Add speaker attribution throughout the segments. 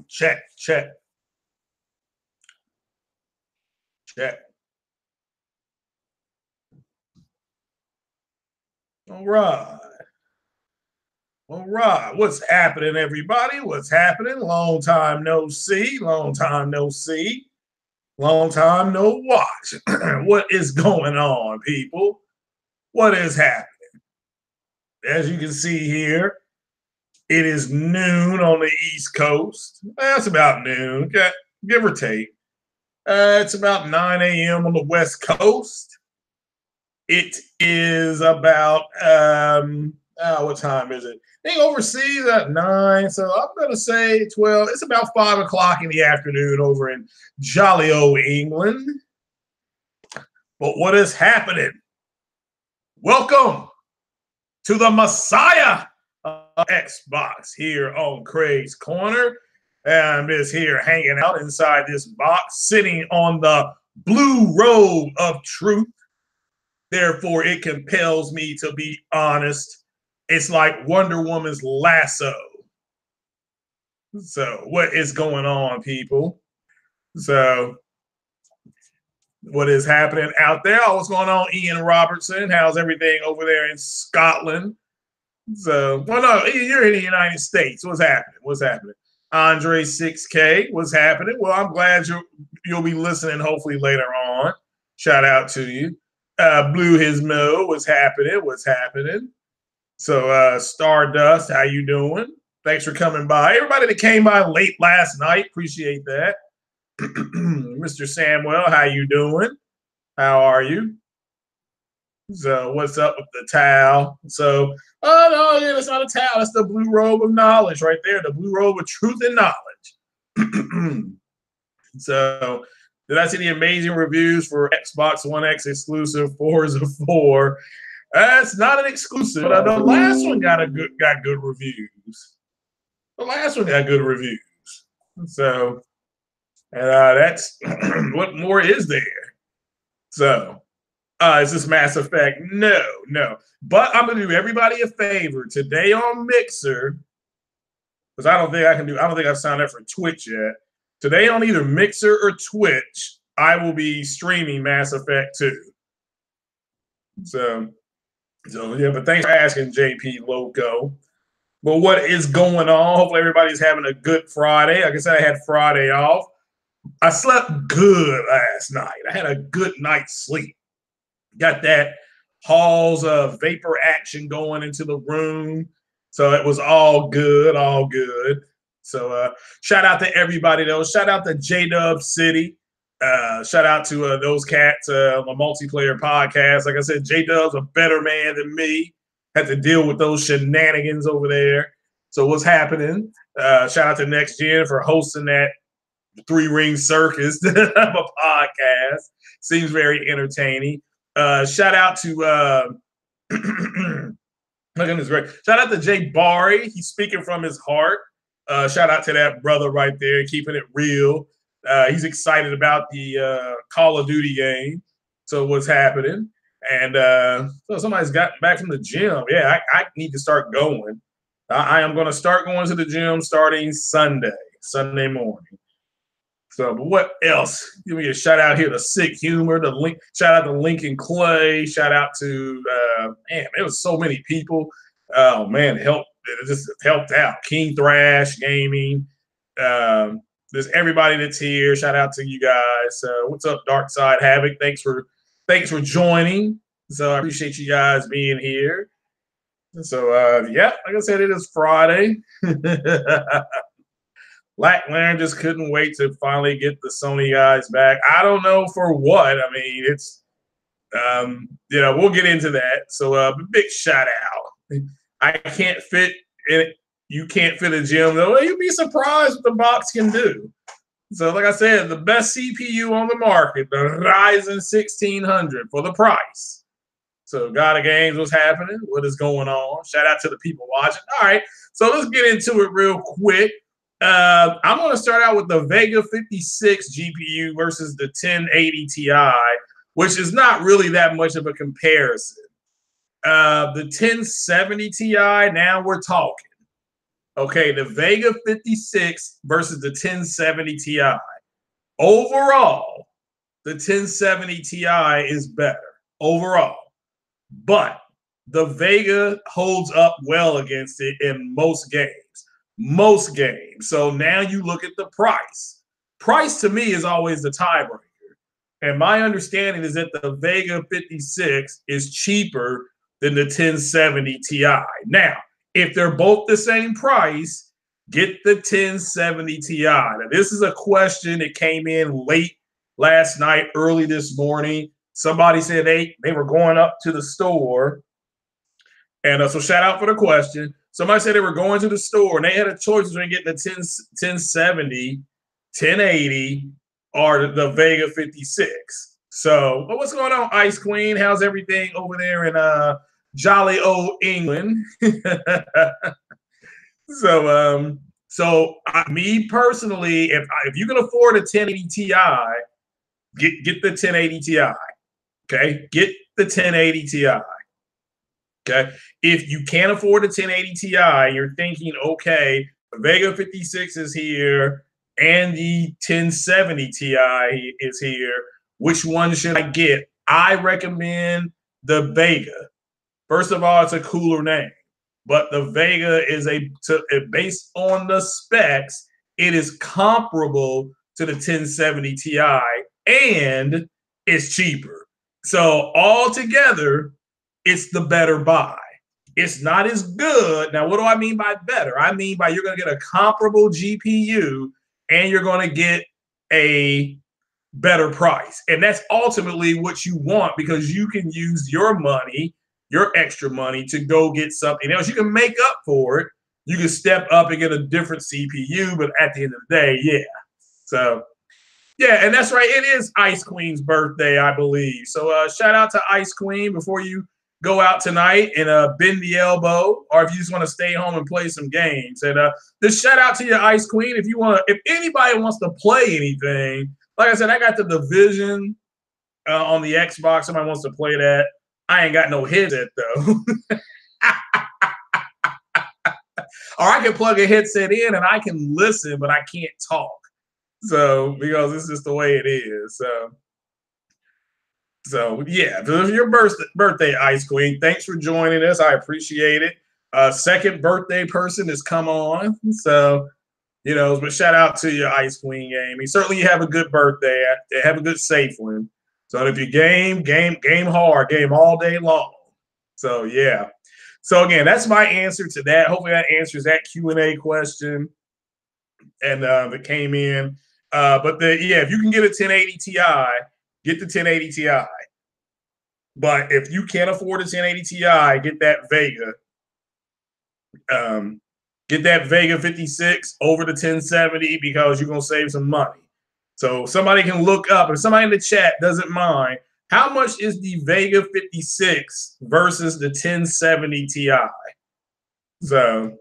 Speaker 1: Check, check, check. All right. All right. What's happening, everybody? What's happening? Long time no see. Long time no see. Long time no watch. What is going on, people? What is happening? As you can see here, it is noon on the East Coast. That's about noon, give or take. It's about 9 a.m. on the West Coast. It is about what time is it? I think overseas at 9, so I'm gonna say 12. It's about 5 o'clock in the afternoon over in jolly old England. But what is happening? Welcome to the Messiah of Xbox here on Craig's Corner. And I'm just here hanging out inside this box, sitting on the blue robe of truth. Therefore, it compels me to be honest. It's like Wonder Woman's lasso. So what is going on, people? So what is happening out there? Oh, what's going on, Ian Robertson? How's everything over there in Scotland? So, well, no, you're in the United States. What's happening? What's happening? Andre 6K, what's happening? Well, I'm glad you'll be listening hopefully later on. Shout out to you. Blue His Mo, what's happening? What's happening? So Stardust, how you doing? Thanks for coming by. Everybody that came by late last night, appreciate that. Mr. Samuel, how you doing? How are you? So what's up with the towel? So, oh no, yeah, that's not a towel. That's the blue robe of knowledge right there. The blue robe of truth and knowledge. So did I see the amazing reviews for Xbox One X exclusive Forza 4? That's not an exclusive, but the last one got good reviews. The last one got good reviews. So, and that's what more is there? So, is this Mass Effect? No. But I'm gonna do everybody a favor today on Mixer, because I don't think I've signed up for Twitch yet. Today on either Mixer or Twitch, I will be streaming Mass Effect 2. So yeah, but thanks for asking, JP Loco. But what is going on? Hopefully everybody's having a good Friday. Like I said, I had Friday off. I slept good last night. I had a good night's sleep. Got that Hall's vapor action going into the room. So it was all good, all good. So shout out to everybody, though. Shout out to J-Dub City. Shout out to those cats on the multiplayer podcast. Like I said, J-Dub's a better man than me. Had to deal with those shenanigans over there. So what's happening? Shout out to Next Gen for hosting that 3-ring circus of a podcast. Seems very entertaining. Shout out to look at this great. Shout out to Jay Barry. He's speaking from his heart. Shout out to that brother right there, keeping it real. He's excited about the Call of Duty game. So what's happening? And so somebody's gotten back from the gym. Yeah, I need to start going. I am going to start going to the gym starting Sunday morning. So, but what else? Give me a shout out here to Sick Humor. Shout out to Lincoln Clay. Shout out to man, there was so many people. Oh man, it just helped out. King Thrash Gaming. There's everybody that's here. Shout out to you guys. What's up, Dark Side Havoc? Thanks for joining. So I appreciate you guys being here. So yeah, like I said, it is Friday. Black Laren just couldn't wait to finally get the Sony guys back. I don't know for what. I mean, it's we'll get into that. So big shout out. I can't fit it. You can't fit a gym though. You'd be surprised what the box can do. So, like I said, the best CPU on the market, the Ryzen 1600 for the price. So, God of Games, what's happening? What is going on? Shout out to the people watching. All right, so let's get into it real quick. I'm going to start out with the VEGA 56 GPU versus the 1080 Ti, which is not really that much of a comparison. The 1070 Ti, now we're talking. Okay, the Vega 56 versus the 1070 Ti. Overall, the 1070 Ti is better overall, but the Vega holds up well against it in most games. Most games. So now you look at the price. Price to me is always the tiebreaker. And my understanding is that the Vega 56 is cheaper than the 1070 Ti. Now, if they're both the same price, get the 1070 Ti. Now, this is a question that came in late last night, early this morning. Somebody said they were going up to the store. And so shout out for the question. Somebody said they were going to the store and they had a choice between getting the 1070, 1080, or the Vega 56. So what's going on, Ice Queen? How's everything over there in jolly old England? Me personally, if you can afford a 1080 Ti, get the 1080 Ti. Okay, get the 1080 Ti. Okay, if you can't afford a 1080 Ti, you're thinking, okay, the Vega 56 is here and the 1070 Ti is here. Which one should I get? I recommend the Vega. First of all, it's a cooler name, but the Vega is based on the specs, it is comparable to the 1070 Ti and it's cheaper. So altogether, it's the better buy. It's not as good. Now, what do I mean by better? I mean by you're going to get a comparable GPU and you're going to get a better price. And that's ultimately what you want because you can use your money, your extra money to go get something else. You can make up for it. You can step up and get a different CPU, but at the end of the day, yeah. So, yeah, and that's right. It is Ice Queen's birthday, I believe. So shout out to Ice Queen before you go out tonight and bend the elbow, or if you just want to stay home and play some games. And just shout out to your Ice Queen. If anybody wants to play anything, like I said, I got the Division on the Xbox. Somebody wants to play that. I ain't got no headset though. Or I can plug a headset in and I can listen, but I can't talk. So because it's just the way it is. So yeah, this is your birthday, Ice Queen. Thanks for joining us. I appreciate it. Second birthday person has come on. So, but shout out to your Ice Queen game. Certainly you have a good birthday. Have a good safe one. So if you game hard, game all day long. So yeah. So again, that's my answer to that. Hopefully that answers that Q&A question. And that came in. If you can get a 1080 Ti, get the 1080 Ti. But if you can't afford a 1080 Ti, get that Vega. Get that Vega 56 over the 1070 because you're going to save some money. So somebody can look up, if somebody in the chat doesn't mind, how much is the Vega 56 versus the 1070 Ti? So,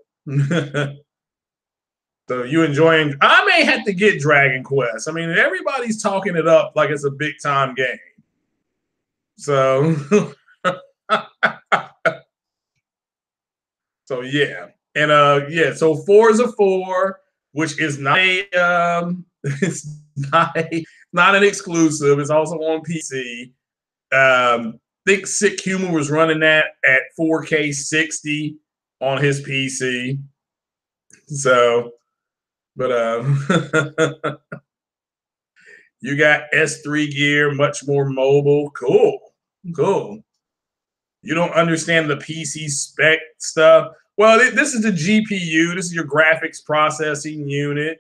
Speaker 1: so you enjoying? I may have to get Dragon Quest. I mean, everybody's talking it up like it's a big time game. So, so yeah, and so Forza 4, which is not it's not an exclusive. It's also on PC. I think Sick Humor was running that at 4K 60 on his PC. So, but you got S3 gear, much more mobile. Cool. You don't understand the PC spec stuff. Well, this is the GPU. This is your graphics processing unit.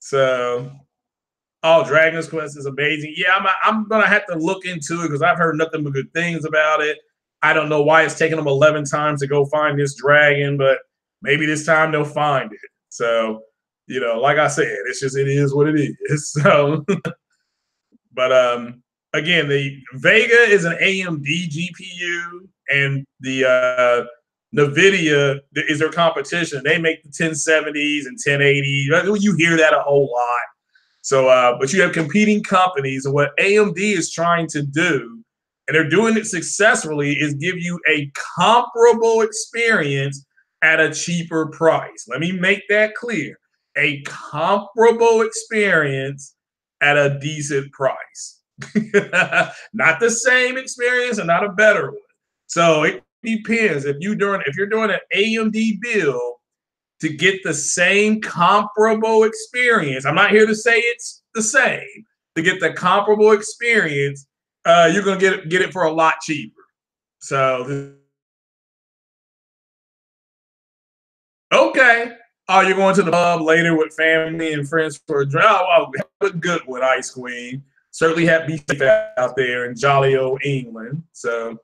Speaker 1: So, Dragon's Quest is amazing. Yeah, I'm going to have to look into it because I've heard nothing but good things about it. I don't know why it's taken them 11 times to go find this dragon, but maybe this time they'll find it. So, like I said, it is what it is. So, but again, the Vega is an AMD GPU, and the NVIDIA is their competition. They make the 1070s and 1080s. You hear that a whole lot. So, but you have competing companies, and what AMD is trying to do, and they're doing it successfully, is give you a comparable experience at a cheaper price. Let me make that clear. A comparable experience at a decent price. Not the same experience and not a better one. So it depends. If you're doing an AMD build to get the same comparable experience, I'm not here to say it's the same. To get the comparable experience, you're gonna get it for a lot cheaper. So okay. Oh, you're going to the pub later with family and friends for a drink. Oh, have a good one, Ice Queen. Certainly have be safe out there in jolly old England. So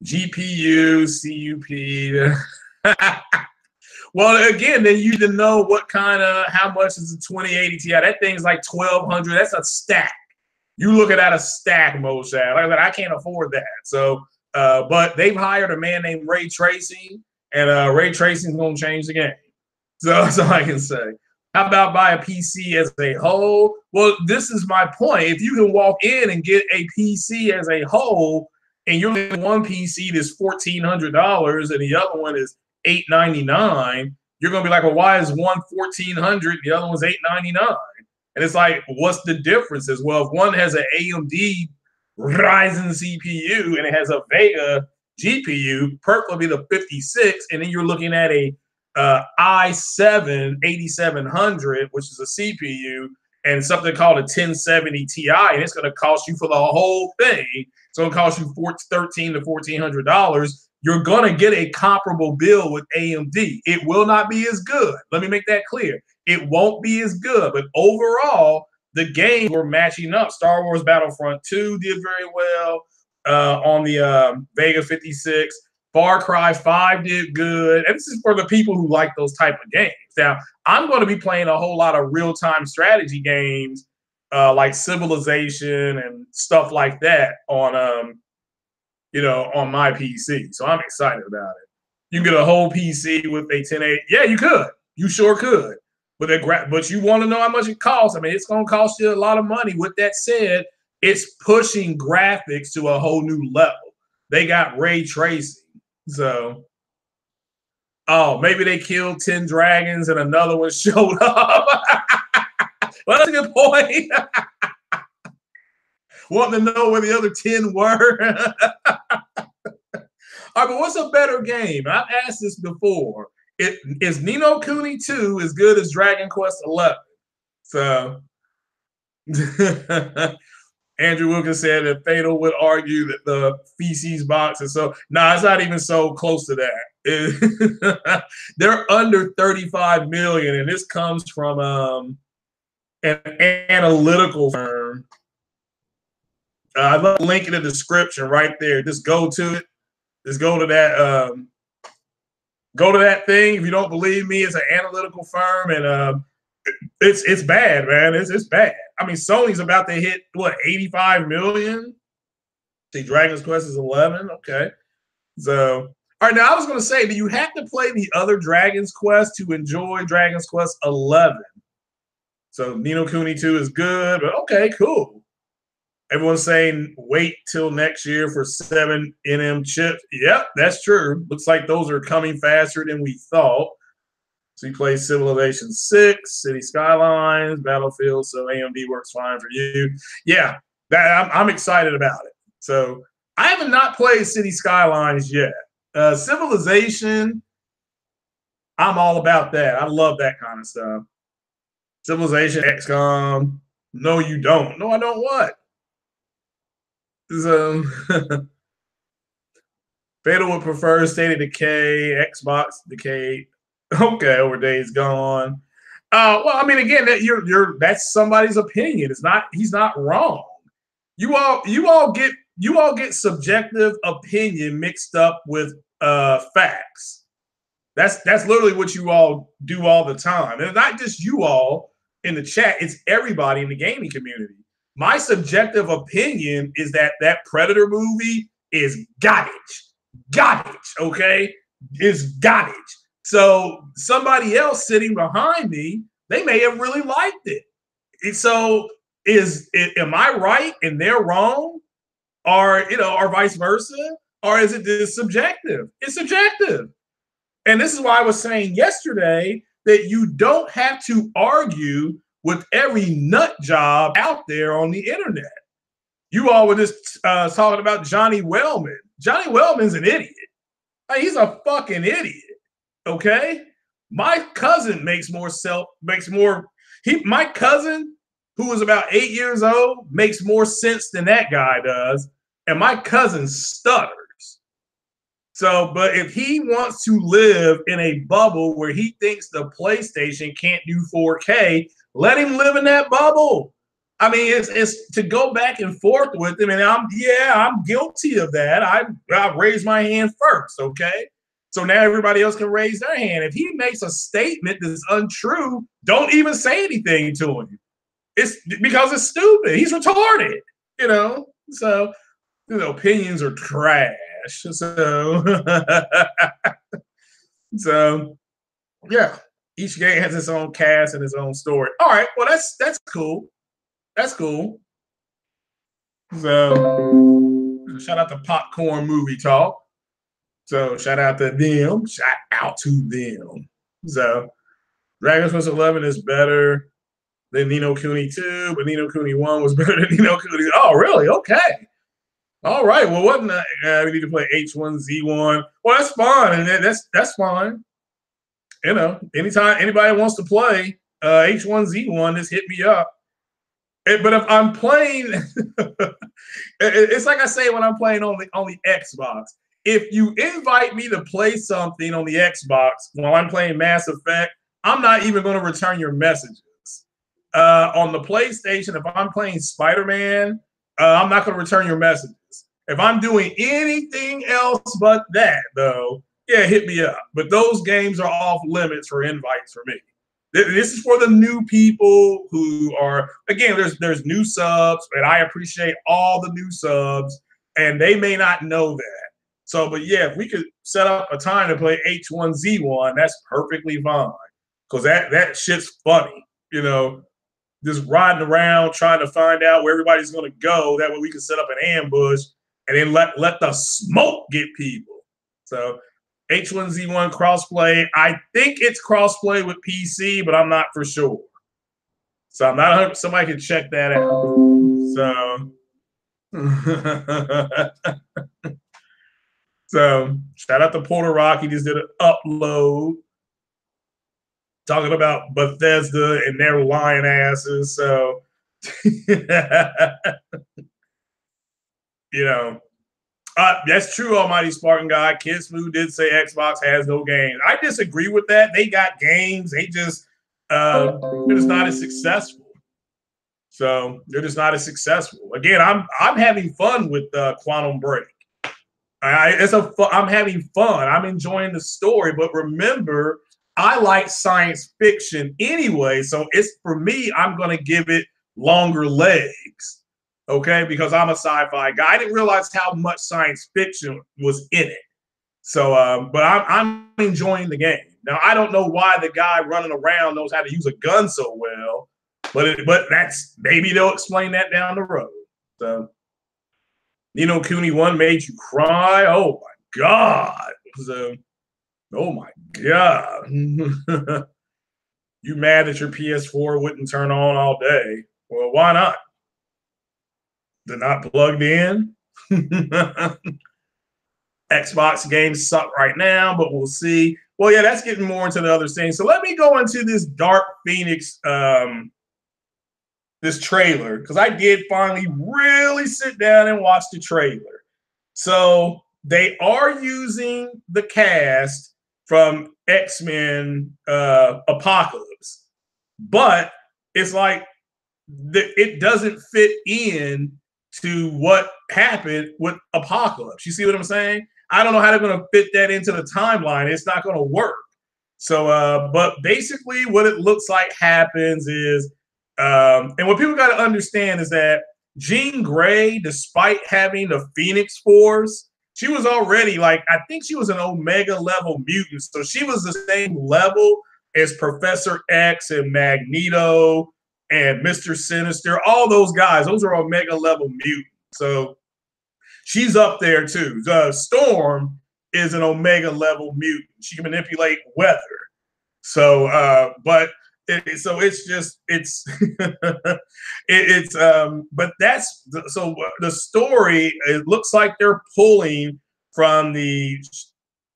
Speaker 1: GPU, CUP. Well, again, then you need to know how much is a 2080 Ti. That thing's like 1,200. That's a stack. You looking at a stack, Moshe. Like I said, I can't afford that. So, but they've hired a man named Ray Tracing, and Ray Tracing is going to change the game. So that's all I can say. How about buy a PC as a whole? Well, this is my point. If you can walk in and get a PC as a whole, and you're getting one PC that's $1,400 and the other one is $899, you're gonna be like, well, why is one $1,400, the other one's $899? And it's like, what's the differences? Well, if one has an AMD Ryzen CPU and it has a VEGA GPU, PERC will be the 56, and then you're looking at a i7 8700, which is a CPU, and something called a 1070 Ti, and it's going to cost you for the whole thing. It's going to cost you $1,300 to $1,400. You're going to get a comparable bill with AMD. It will not be as good. Let me make that clear. It won't be as good, but overall, the games were matching up. Star Wars Battlefront 2 did very well on the Vega 56. Far Cry 5 did good. And this is for the people who like those type of games. Now, I'm going to be playing a whole lot of real-time strategy games like Civilization and stuff like that on, on my PC. So I'm excited about it. You can get a whole PC with a 1080. Yeah, you could. You sure could. But you want to know how much it costs. I mean, it's going to cost you a lot of money. With that said, it's pushing graphics to a whole new level. They got ray tracing. So, maybe they killed 10 dragons and another one showed up. Well, that's a good point. Wanting to know where the other 10 were. All right, but what's a better game? I've asked this before. Is Ni no Kuni 2 as good as Dragon Quest 11? So, Andrew Wilkins said that Fatal would argue that the feces box is so. Nah, it's not even so close to that. They're under 35 million, and this comes from an analytical firm. I love the link in the description right there. Just go to it. Just go to that. Go to that thing. If you don't believe me, it's an analytical firm, and it's bad, man. It's bad. I mean, Sony's about to hit what 85 million. See, Dragon's Quest is 11. Okay, so all right. Now I was going to say, do you have to play the other Dragon's Quest to enjoy Dragon's Quest 11? So Ni no Kuni 2 is good, but okay, cool. Everyone's saying wait till next year for 7 nm chips. Yep, that's true. Looks like those are coming faster than we thought. So you play Civilization 6, City Skylines, Battlefield, so AMD works fine for you. Yeah, I'm excited about it. So I haven't not played City Skylines yet. Civilization, I'm all about that. I love that kind of stuff. Civilization, XCOM. No, you don't. No, I don't what? So Fatal would prefer State of Decay, Xbox Decay. Okay, over Days Gone. Well, I mean, again, that's somebody's opinion. He's not wrong. You all get subjective opinion mixed up with facts. That's literally what you all do all the time. And not just you all in the chat, it's everybody in the gaming community. My subjective opinion is that Predator movie is garbage. Garbage, okay? Is garbage. So somebody else sitting behind me, they may have really liked it. And so am I right and they're wrong? Or vice versa? Or is it just subjective? It's subjective. And this is why I was saying yesterday that you don't have to argue with every nut job out there on the internet. You all were just talking about Johnny Wellman. Johnny Wellman's an idiot. Like, he's a fucking idiot. Okay? My cousin my cousin, who was about 8 years old, makes more sense than that guy does. And my cousin stutters. So, but if he wants to live in a bubble where he thinks the PlayStation can't do 4K, let him live in that bubble. I mean, it's to go back and forth with him, and I'm guilty of that. I raised my hand first, okay? So now everybody else can raise their hand. If he makes a statement that's untrue, don't even say anything to him. It's because it's stupid. He's retarded, you know? So, opinions are trash. So, so yeah, each game has its own cast and its own story. All right, well, that's cool. That's cool. So, shout out to Popcorn Movie Talk. So, shout out to them. Shout out to them. So, Dragon Quest 11 is better than Ni no Kuni 2, but Ni no Kuni 1 was better than Ni no Kuni. Oh, really? Okay. All right. Well, what? We need to play H1Z1. Well, that's fine, and that's fine. You know, anytime anybody wants to play H1Z1, just hit me up. But if I'm playing, it's like I say when I'm playing on the Xbox. If you invite me to play something on the Xbox while I'm playing Mass Effect, I'm not even going to return your messages. On the PlayStation, if I'm playing Spider-Man, I'm not going to return your messages. If I'm doing anything else but that, though, yeah, hit me up. But those games are off limits for invites for me. This is for the new people who are, again, there's new subs, and I appreciate all the new subs, and they may not know that. So, but yeah, if we could set up a time to play H1Z1, that's perfectly fine. Because that shit's funny, you know, just riding around trying to find out where everybody's going to go. That way we can set up an ambush and then let the smoke get people. So H1Z1 crossplay. I think it's crossplay with PC, but I'm not for sure. So I'm not. Somebody can check that out. So, so shout out to Porter Rock. He just did an upload talking about Bethesda and their lying asses. So, you know. That's true, Almighty Spartan Guy. Kid Smooth did say Xbox has no games. I disagree with that. They got games. They're just not as successful. So they're just not as successful. Again, I'm having fun with Quantum Break. I'm having fun. I'm enjoying the story. But remember, I like science fiction anyway. So it's for me. I'm going to give it longer legs. Okay, because I'm a sci-fi guy. I didn't realize how much science fiction was in it. So, but I'm enjoying the game. Now, I don't know why the guy running around knows how to use a gun so well, but that's maybe they'll explain that down the road. So, Ni no Kuni 1 made you cry. Oh my God. So, oh my God. You mad that your PS4 wouldn't turn on all day? Well, why not? They're not plugged in. Xbox games suck right now, but we'll see. Well, yeah, that's getting more into the other things. So let me go into this Dark Phoenix, this trailer, because I did finally really sit down and watch the trailer. So they are using the cast from X-Men Apocalypse, but it's like it doesn't fit in to what happened with Apocalypse. You see what I'm saying? I don't know how they're going to fit that into the timeline. It's not going to work. So, but basically what it looks like happens is, and what people got to understand is that Jean Grey, despite having the Phoenix Force, she was already like, I think she was an Omega level mutant. So she was the same level as Professor X and Magneto and Mr. Sinister, all those guys, those are Omega level mutants. So she's up there too. Storm is an Omega level mutant. She can manipulate weather. So, so it's just but that's so the story. It looks like they're pulling from the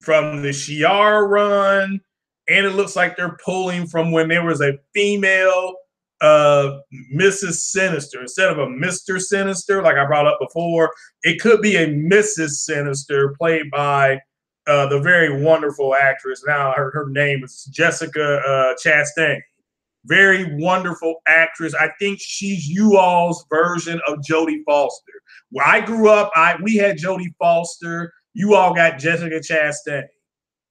Speaker 1: Shi'ar run, and it looks like they're pulling from when there was a female Mrs. Sinister instead of a Mr. Sinister, like I brought up before. It could be a Mrs. Sinister played by the very wonderful actress. Now her name is Jessica Chastain. Very wonderful actress. I think she's you all's version of Jodie Foster. Where I grew up, we had Jodie Foster. You all got Jessica Chastain,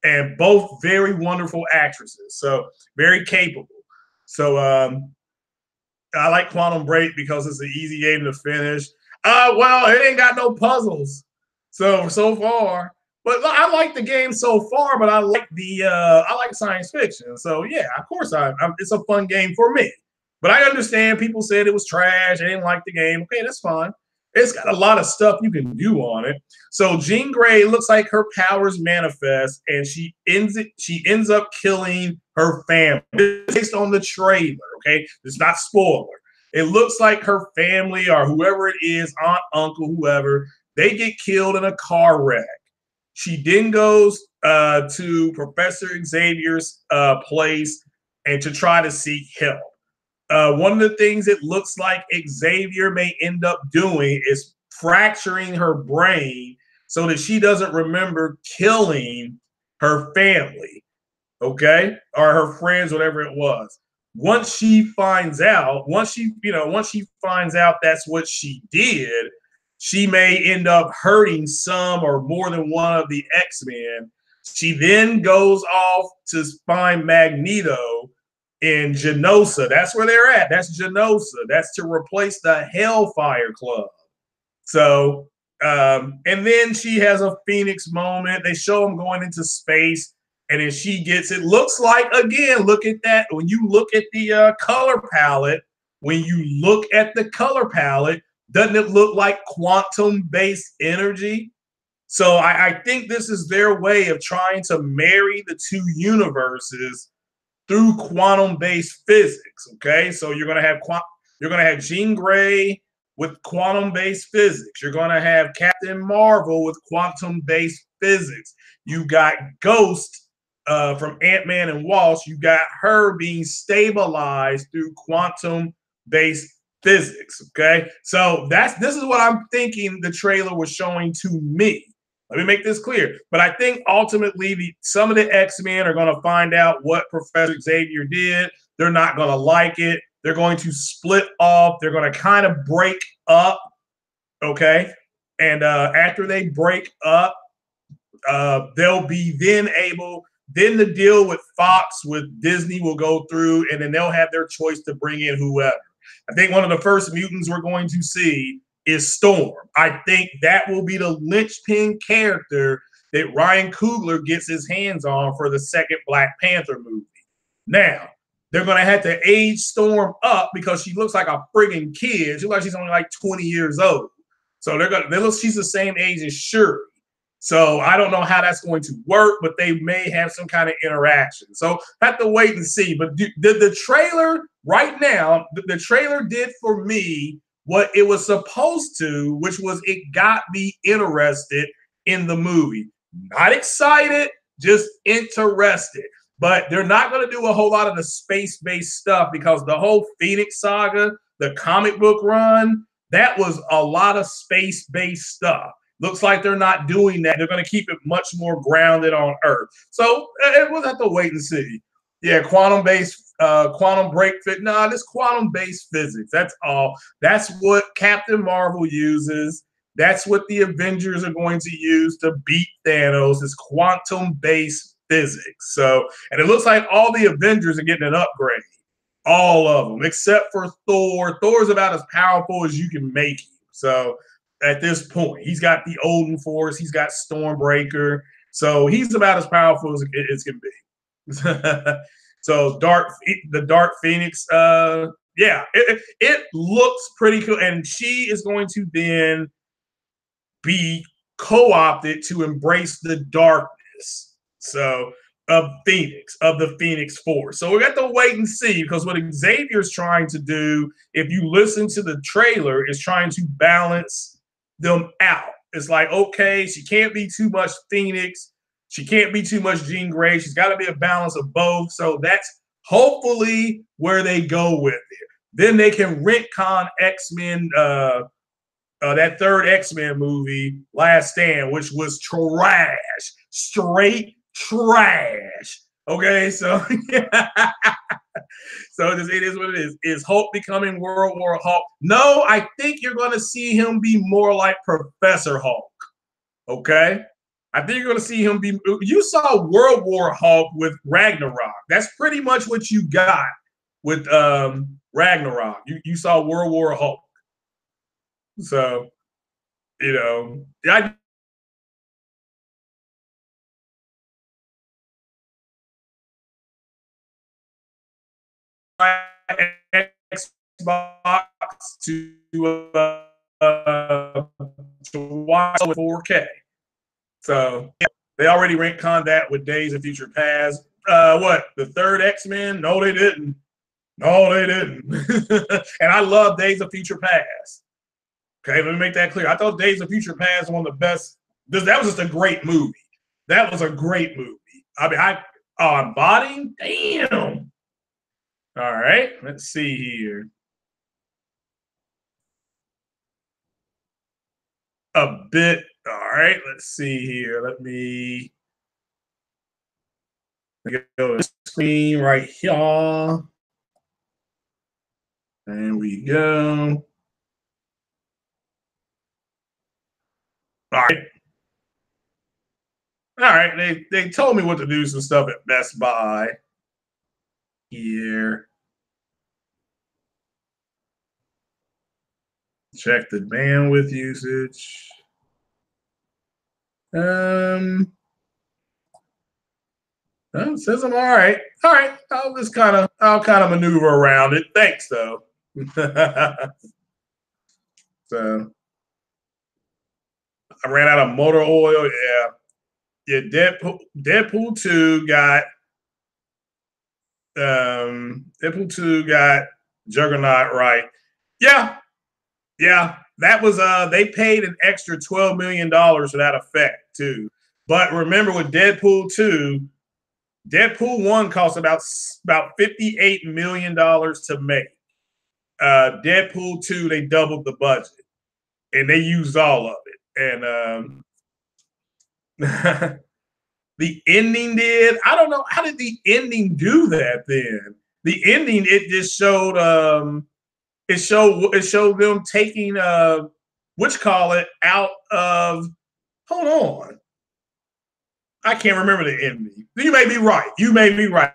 Speaker 1: and both very wonderful actresses. So very capable. So I like Quantum Break because it's an easy game to finish. Well, it ain't got no puzzles. So far. But I like the game so far, but I like I like science fiction. So yeah, of course it's a fun game for me. But I understand people said it was trash, they didn't like the game. Okay, that's fine. It's got a lot of stuff you can do on it. So Jean Grey looks like her powers manifest, and she ends up killing her family. Based on the trailer, okay? It's not spoiler. It looks like her family or whoever it is, aunt, uncle, whoever, they get killed in a car wreck. She then goes to Professor Xavier's place and to try to seek help. One of the things it looks like Xavier may end up doing is fracturing her brain so that she doesn't remember killing her family, okay, or her friends, whatever it was. Once she finds out that's what she did, she may end up hurting some or more than one of the X-Men. She then goes off to find Magneto in Genosha. That's where they're at. That's Genosha. That's to replace the Hellfire Club. So, and then she has a Phoenix moment. They show them going into space, and then she gets, it looks like, again, look at that. When you look at the color palette, doesn't it look like quantum-based energy? So I think this is their way of trying to marry the two universes through quantum-based physics. Okay, so you're gonna have Jean Grey with quantum-based physics. You're gonna have Captain Marvel with quantum-based physics. You got Ghost from Ant-Man and Wasp. You got her being stabilized through quantum-based physics. Okay, so this is what I'm thinking the trailer was showing to me. Let me make this clear. But I think ultimately some of the X-Men are going to find out what Professor Xavier did. They're not going to like it. They're going to split off. They're going to kind of break up. Okay, and after they break up, they'll be then the deal with Fox, with Disney will go through, and then they'll have their choice to bring in whoever. I think one of the first mutants we're going to see is Storm. I think that will be the linchpin character that Ryan Coogler gets his hands on for the second Black Panther movie. Now, they're going to have to age Storm up because she looks like a friggin' kid. She looks like she's only like 20 years old. So she's the same age as Shuri. So I don't know how that's going to work, but they may have some kind of interaction. So I have to wait and see. But the trailer right now, the trailer did for me what it was supposed to, which was it got me interested in the movie. Not excited, just interested. But they're not going to do a whole lot of the space-based stuff because the whole Phoenix saga, the comic book run, that was a lot of space-based stuff. Looks like they're not doing that. They're going to keep it much more grounded on Earth. So we'll have to wait and see. Yeah, quantum break fit. No, this quantum-based physics. That's all. That's what Captain Marvel uses. That's what the Avengers are going to use to beat Thanos, is quantum-based physics. So, and it looks like all the Avengers are getting an upgrade. All of them, except for Thor. Thor's about as powerful as you can make him. So at this point, he's got the Odin Force. He's got Stormbreaker. So he's about as powerful as it can be. So the Dark Phoenix, yeah, it looks pretty cool. And she is going to then be co-opted to embrace the darkness. So of Phoenix, of the Phoenix Force. So we got to wait and see, because what Xavier's trying to do, if you listen to the trailer, is trying to balance them out. It's like, okay, she can't be too much Phoenix. She can't be too much Jean Grey. She's got to be a balance of both. So that's hopefully where they go with it. Then they can retcon X-Men, that third X-Men movie, Last Stand, which was trash, straight trash. Okay, so yeah. So it is what it is. Is Hulk becoming World War Hulk? No, I think you're going to see him be more like Professor Hulk. Okay, I think you're going to see him be. You saw World War Hulk with Ragnarok. That's pretty much what you got with Ragnarok. You saw World War Hulk. So, I Xbox to watch with 4K. So yeah, they already retconned that with Days of Future Past. What, the third X-Men? No, they didn't. No, they didn't. And I love Days of Future Past. Okay, let me make that clear. I thought Days of Future Past was one of the best. That was just a great movie. That was a great movie. I mean, I'm botting? Damn. All right, let's see here. A bit. All right, let's see here. Let me go to the screen right here. There we go. All right. All right. They told me what to do some stuff at Best Buy here. Check the bandwidth usage. It says I'm all right. All right. I'll kind of maneuver around it. Thanks though. So I ran out of motor oil. Yeah. Deadpool 2 got Juggernaut right. Yeah. That was they paid an extra $12 million for that effect too. But remember with Deadpool 2, Deadpool 1 cost about $58 million to make. Deadpool 2, they doubled the budget and they used all of it. And the ending did. I don't know. How did the ending do that then? The ending, it just showed it showed them taking out of, hold on. I can't remember the ending. You may be right. You may be right.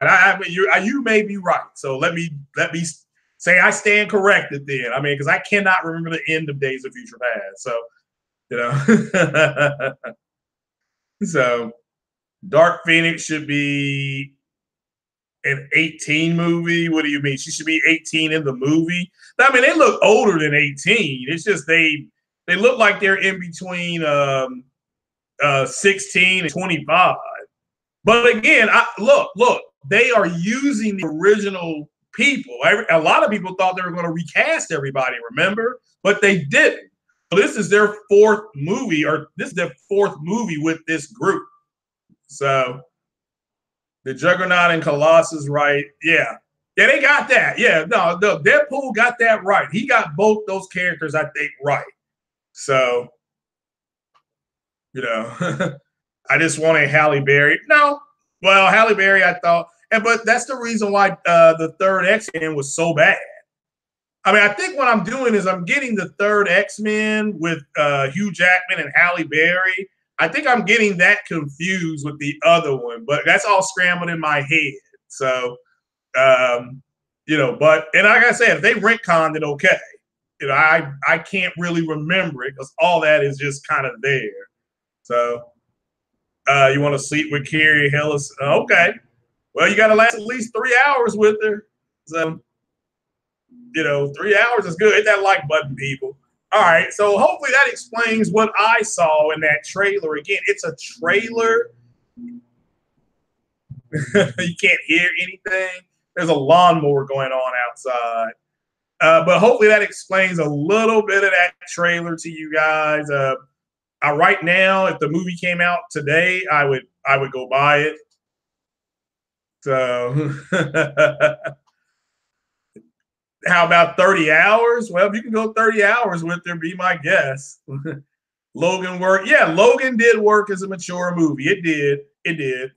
Speaker 1: You may be right. So let me say I stand corrected then. I mean, because I cannot remember the end of Days of Future Past. So, so Dark Phoenix should be an 18 movie. What do you mean? She should be 18 in the movie. I mean, they look older than 18. It's just they look like they're in between 16 and 25. But again, look, they are using the original people. A lot of people thought they were going to recast everybody, remember? But they didn't. So this is their fourth movie with this group. So the Juggernaut and Colossus, right? Yeah, they got that. Yeah, no, Deadpool got that right. He got both those characters, I think, right. So, I just wanted Halle Berry. No, well, Halle Berry, I thought, but that's the reason why the third X-Men was so bad. I mean, I think what I'm doing is I'm getting the third X-Men with Hugh Jackman and Halle Berry. I think I'm getting that confused with the other one, but that's all scrambled in my head. So, but and like I said, if they retconned it, okay. I can't really remember it because all that is just kind of there. So, you want to sleep with Carrie Hillis? Okay. Well, you got to last at least 3 hours with her. So, 3 hours is good. Hit that like button, people. All right, so hopefully that explains what I saw in that trailer. Again, it's a trailer. You can't hear anything. There's a lawnmower going on outside. But hopefully that explains a little bit of that trailer to you guys. Right now, if the movie came out today, I would go buy it. So how about 30 hours? Well, if you can go 30 hours with her, be my guest. Logan worked. Yeah, Logan did work as a mature movie. It did. It did.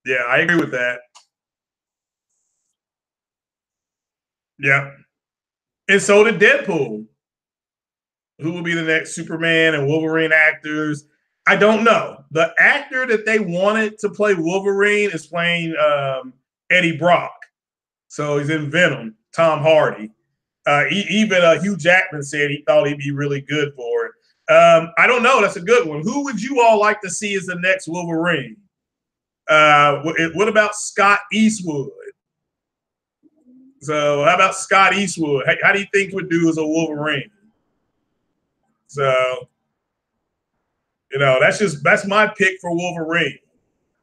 Speaker 1: Yeah, I agree with that. Yeah. And so did Deadpool. Who will be the next Superman and Wolverine actors? I don't know. The actor that they wanted to play Wolverine is playing Eddie Brock. So he's in Venom, Tom Hardy. Even Hugh Jackman said he thought he'd be really good for it. I don't know. That's a good one. Who would you all like to see as the next Wolverine? What about Scott Eastwood? So how about Scott Eastwood? How do you think he would do as a Wolverine? So that's my pick for Wolverine.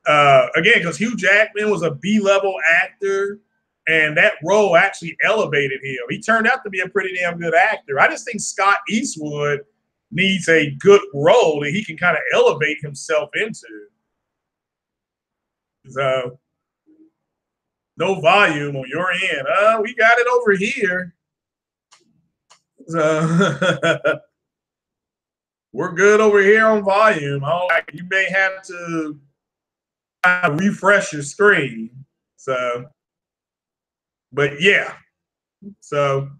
Speaker 1: Again, because Hugh Jackman was a B-level actor, and that role actually elevated him. He turned out to be a pretty damn good actor. I just think Scott Eastwood needs a good role that he can kind of elevate himself into. So, no volume on your end. We got it over here. So, we're good over here on volume. You may have to refresh your screen. So, but yeah. So,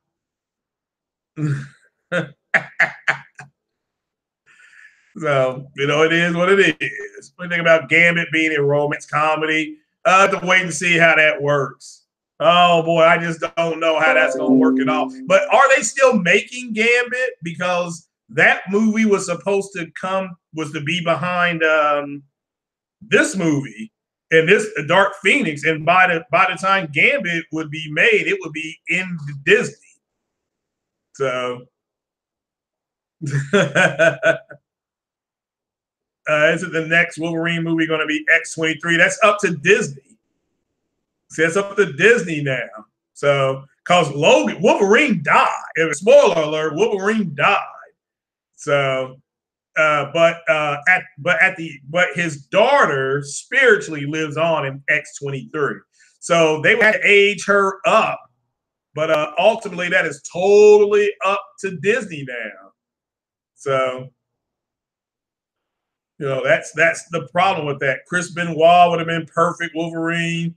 Speaker 1: so it is what it is. What do you think about Gambit being a romance comedy? I have to wait and see how that works. Oh boy, I just don't know how that's going to work at all. But are they still making Gambit? Because that movie was to be behind this movie and this Dark Phoenix, and by the time Gambit would be made, it would be in Disney. So isn't the next Wolverine movie going to be X-23? That's up to Disney. See, it's up to Disney now. So, because Wolverine died. Spoiler alert: Wolverine died. So, but his daughter spiritually lives on in X-23. So they had to age her up. But ultimately, that is totally up to Disney now. So, that's the problem with that. Chris Benoit would have been perfect Wolverine.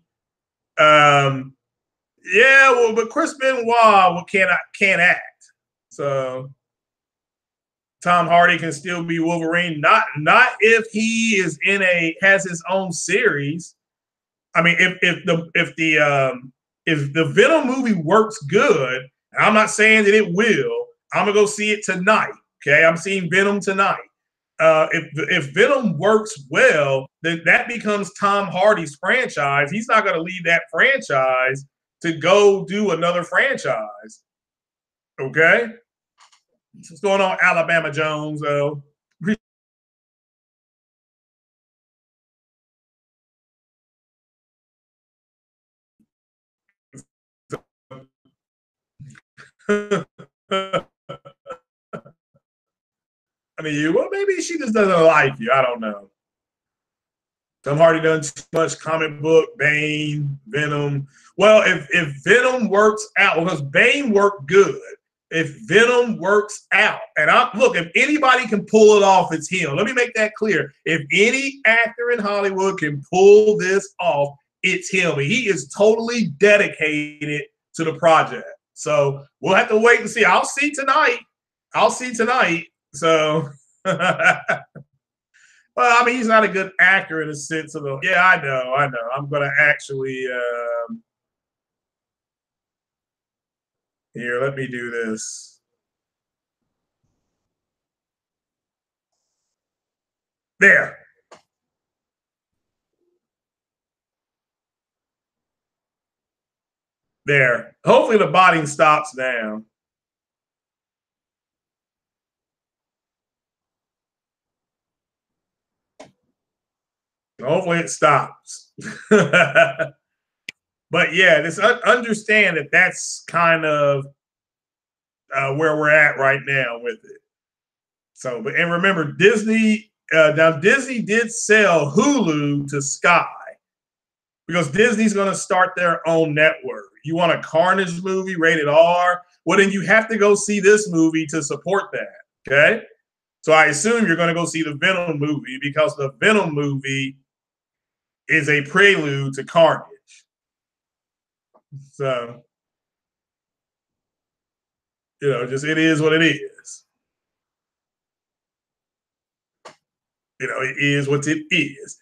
Speaker 1: Yeah, well, but Chris Benoit can't act. So Tom Hardy can still be Wolverine. Not if he has his own series. I mean, if the Venom movie works good, and I'm not saying that it will, I'm gonna go see it tonight. Okay, I'm seeing Venom tonight. If Venom works well, then that becomes Tom Hardy's franchise. He's not going to leave that franchise to go do another franchise. Okay, what's going on, Alabama Jones? I mean, well, maybe she just doesn't like you. I don't know. Tom Hardy done too much comic book, Bane, Venom. Well, if Venom works out, because Bane worked good. If Venom works out, and look, if anybody can pull it off, it's him. Let me make that clear. If any actor in Hollywood can pull this off, it's him. He is totally dedicated to the project. So we'll have to wait and see. I'll see tonight. So well, I mean, he's not a good actor in the sense of the. Yeah, I know. I'm going to actually. Here, let me do this. There. There. Hopefully the botting stops now. Hopefully it stops. But yeah, just understand that that's kind of where we're at right now with it. So, but and remember, Disney now Disney did sell Hulu to Sky because Disney's going to start their own network. You want a Carnage movie rated R? Well, then you have to go see this movie to support that. Okay, so I assume you're going to go see the Venom movie because the Venom movie is a prelude to Carnage. So, just it is what it is. It is what it is.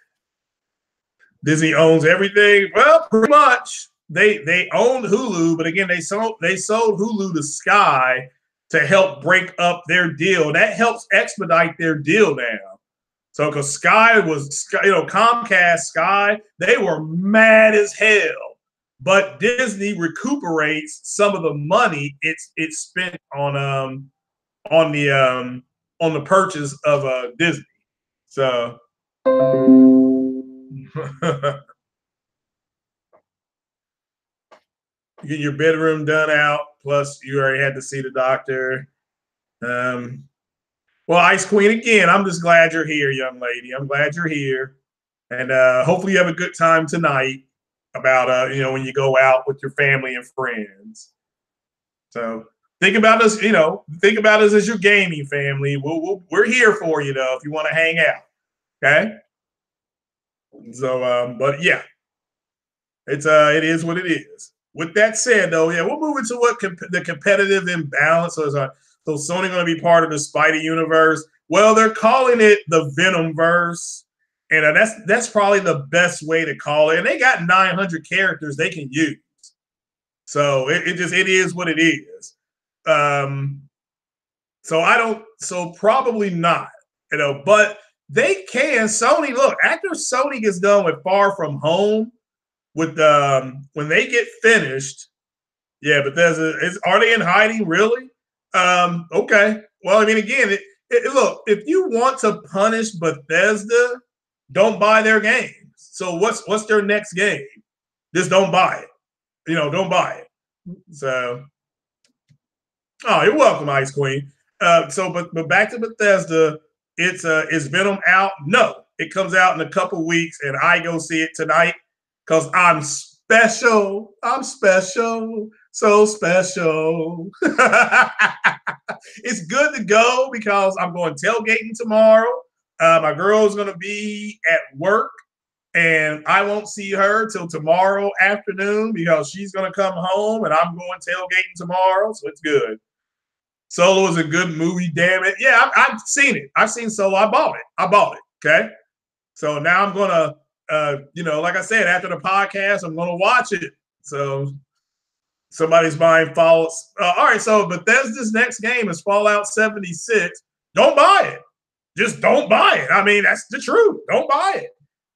Speaker 1: Disney owns everything. Well, pretty much. They owned Hulu, but again, they sold Hulu to Sky to help break up their deal. That helps expedite their deal now. So, because Sky was, Comcast, Sky, they were mad as hell. But Disney recuperates some of the money it spent on the purchase of Disney. So you get your bedroom done out, plus you already had to see the doctor. Well, Ice Queen, again, I'm just glad you're here, young lady. I'm glad you're here. And hopefully you have a good time tonight about, when you go out with your family and friends. So think about us, think about us as your gaming family. We're here for you, though, if you want to hang out. Okay? So, but yeah, it is what it is. With that said, though, yeah, we'll move into what the competitive imbalance. So Sony going to be part of the Spidey universe. Well, they're calling it the Venomverse, and that's probably the best way to call it. And they got 900 characters they can use, so it is what it is. So probably not, but they can. Sony, look, after Sony gets done with Far From Home, with when they get finished, yeah, but are they in hiding really? Okay. Well, I mean, again, look, if you want to punish Bethesda, don't buy their games. So what's their next game? Just don't buy it. Don't buy it. So, oh, you're welcome, Ice Queen. But back to Bethesda, is Venom out? No, it comes out in a couple weeks, and I go see it tonight because I'm special. I'm special. So special. It's good to go because I'm going tailgating tomorrow. My girl's going to be at work, and I won't see her till tomorrow afternoon because she's going to come home, and I'm going tailgating tomorrow, so it's good. Solo is a good movie, damn it. Yeah, I've seen it. I've seen Solo. I bought it. Okay. So now I'm going to, like I said, after the podcast, I'm going to watch it. So somebody's buying Fallout. All right. So Bethesda's next game is Fallout 76. Don't buy it. Just don't buy it. I mean, that's the truth. Don't buy it.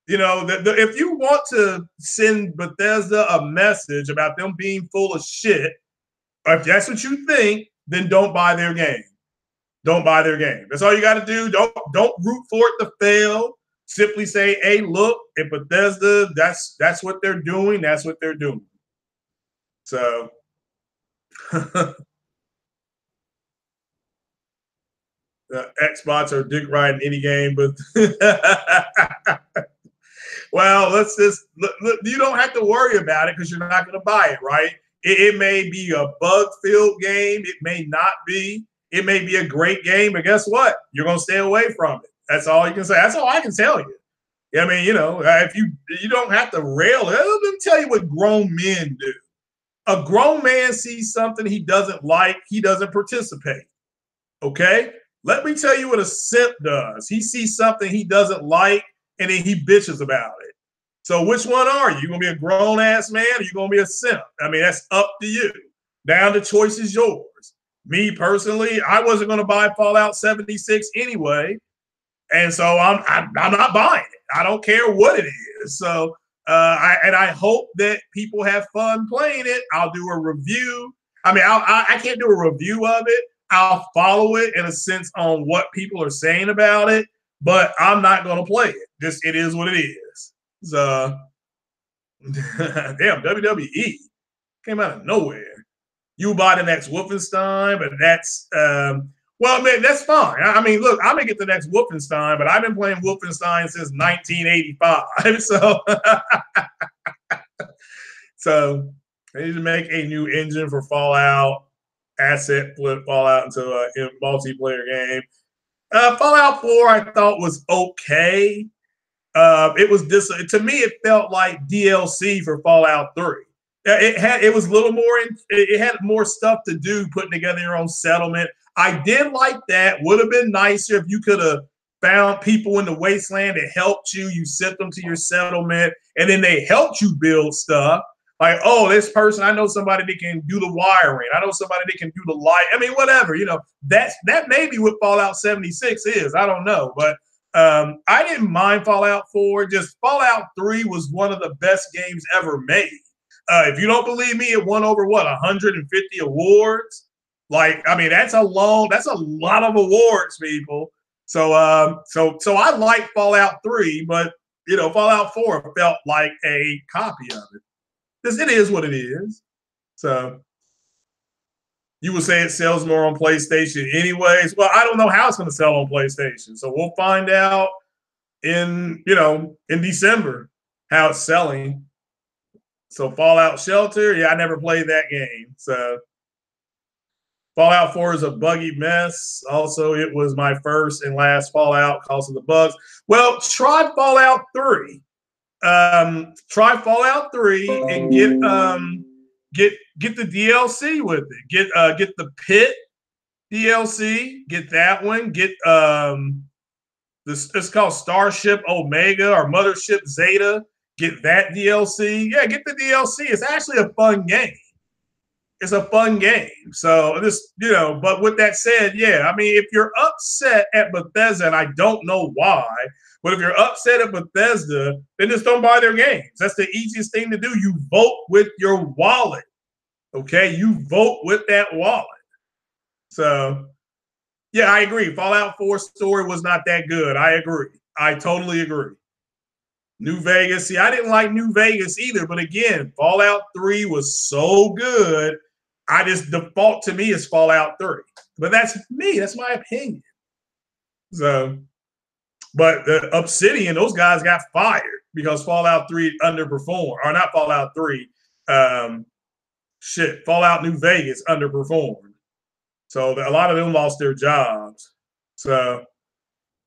Speaker 1: If you want to send Bethesda a message about them being full of shit, if that's what you think, then don't buy their game. Don't buy their game. That's all you got to do. Don't root for it to fail. Simply say, hey, look, at Bethesda, that's what they're doing. That's what they're doing. So Xbox or dick riding any game, but well, you don't have to worry about it because you're not going to buy it, right? It may be a bug-filled game. It may not be. It may be a great game, but guess what? You're going to stay away from it. That's all you can say. That's all I can tell you. I mean, if you don't have to rail it. Let me tell you what grown men do. A grown man sees something he doesn't like, he doesn't participate. Okay? Let me tell you what a simp does. He sees something he doesn't like, and then he bitches about it. So which one are you? You going to be a grown-ass man or you going to be a simp? I mean, that's up to you. Now the choice is yours. Me, personally, I wasn't going to buy Fallout 76 anyway, and so I'm not buying it. I don't care what it is. So I hope that people have fun playing it. I'll do a review. I mean, I can't do a review of it. I'll follow it in a sense on what people are saying about it. but I'm not going to play it. Just it is what it is. So, damn, WWE came out of nowhere. You buy the next Wolfenstein, but that's well, man, that's fine. I mean, look, I may get the next Wolfenstein, but I've been playing Wolfenstein since 1985. So, so they need to make a new engine for Fallout, asset flip Fallout into a multiplayer game. Fallout 4, I thought was okay. It was to me, it felt like DLC for Fallout 3. It was a little more. It had more stuff to do, putting together your own settlement. I did like that. Would have been nicer if you could have found people in the wasteland that helped you. You sent them to your settlement, and then they helped you build stuff. Like, oh, this person, I know somebody that can do the wiring. I know somebody that can do the light. I mean, whatever. You know, that may be what Fallout 76 is. I don't know, but I didn't mind Fallout 4. Just Fallout 3 was one of the best games ever made. If you don't believe me, it won over what 150 awards. Like, I mean, that's a lot of awards, people. So, so I like Fallout 3, but you know, Fallout 4 felt like a copy of it. Because it is what it is. So you would say it sells more on PlayStation anyways. Well, I don't know how it's going to sell on PlayStation. So we'll find out in December how it's selling. So Fallout Shelter, yeah, I never played that game. So Fallout 4 is a buggy mess. Also, it was my first and last Fallout because of the bugs. Well, try Fallout 3. Try Fallout 3 and get the DLC with it. Get the Pit DLC. Get that one. Get this. It's called Starship Omega or Mothership Zeta. Get that DLC. Yeah, get the DLC. It's actually a fun game. It's a fun game. So this, but with that said, yeah, I mean, if you're upset at Bethesda, and I don't know why, but if you're upset at Bethesda, then just don't buy their games. That's the easiest thing to do. You vote with your wallet. Okay, you vote with that wallet. So, yeah, I agree. Fallout 4 story was not that good. I agree. I totally agree. New Vegas. See, I didn't like New Vegas either. But again, Fallout 3 was so good. I just default to me is Fallout 3. But that's me. That's my opinion. So, but the Obsidian, those guys got fired because Fallout 3 underperformed. Or not Fallout 3. Fallout New Vegas underperformed. So a lot of them lost their jobs. So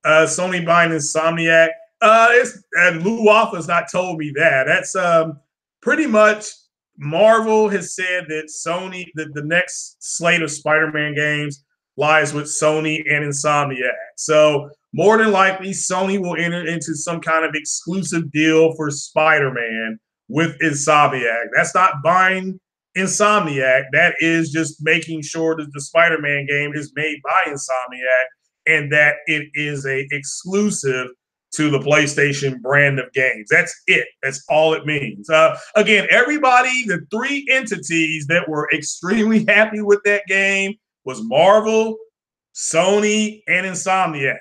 Speaker 1: Sony buying Insomniac. And Lou Waffle's not told me that. That's pretty much Marvel has said that Sony, that the next slate of Spider-Man games lies with Sony and Insomniac. So more than likely, Sony will enter into some kind of exclusive deal for Spider-Man with Insomniac. That's not buying Insomniac. That is just making sure that the Spider-Man game is made by Insomniac and that it is a exclusive to the PlayStation brand of games. That's it. That's all it means. Again, everybody, the three entities that were extremely happy with that game was Marvel, Sony, and Insomniac.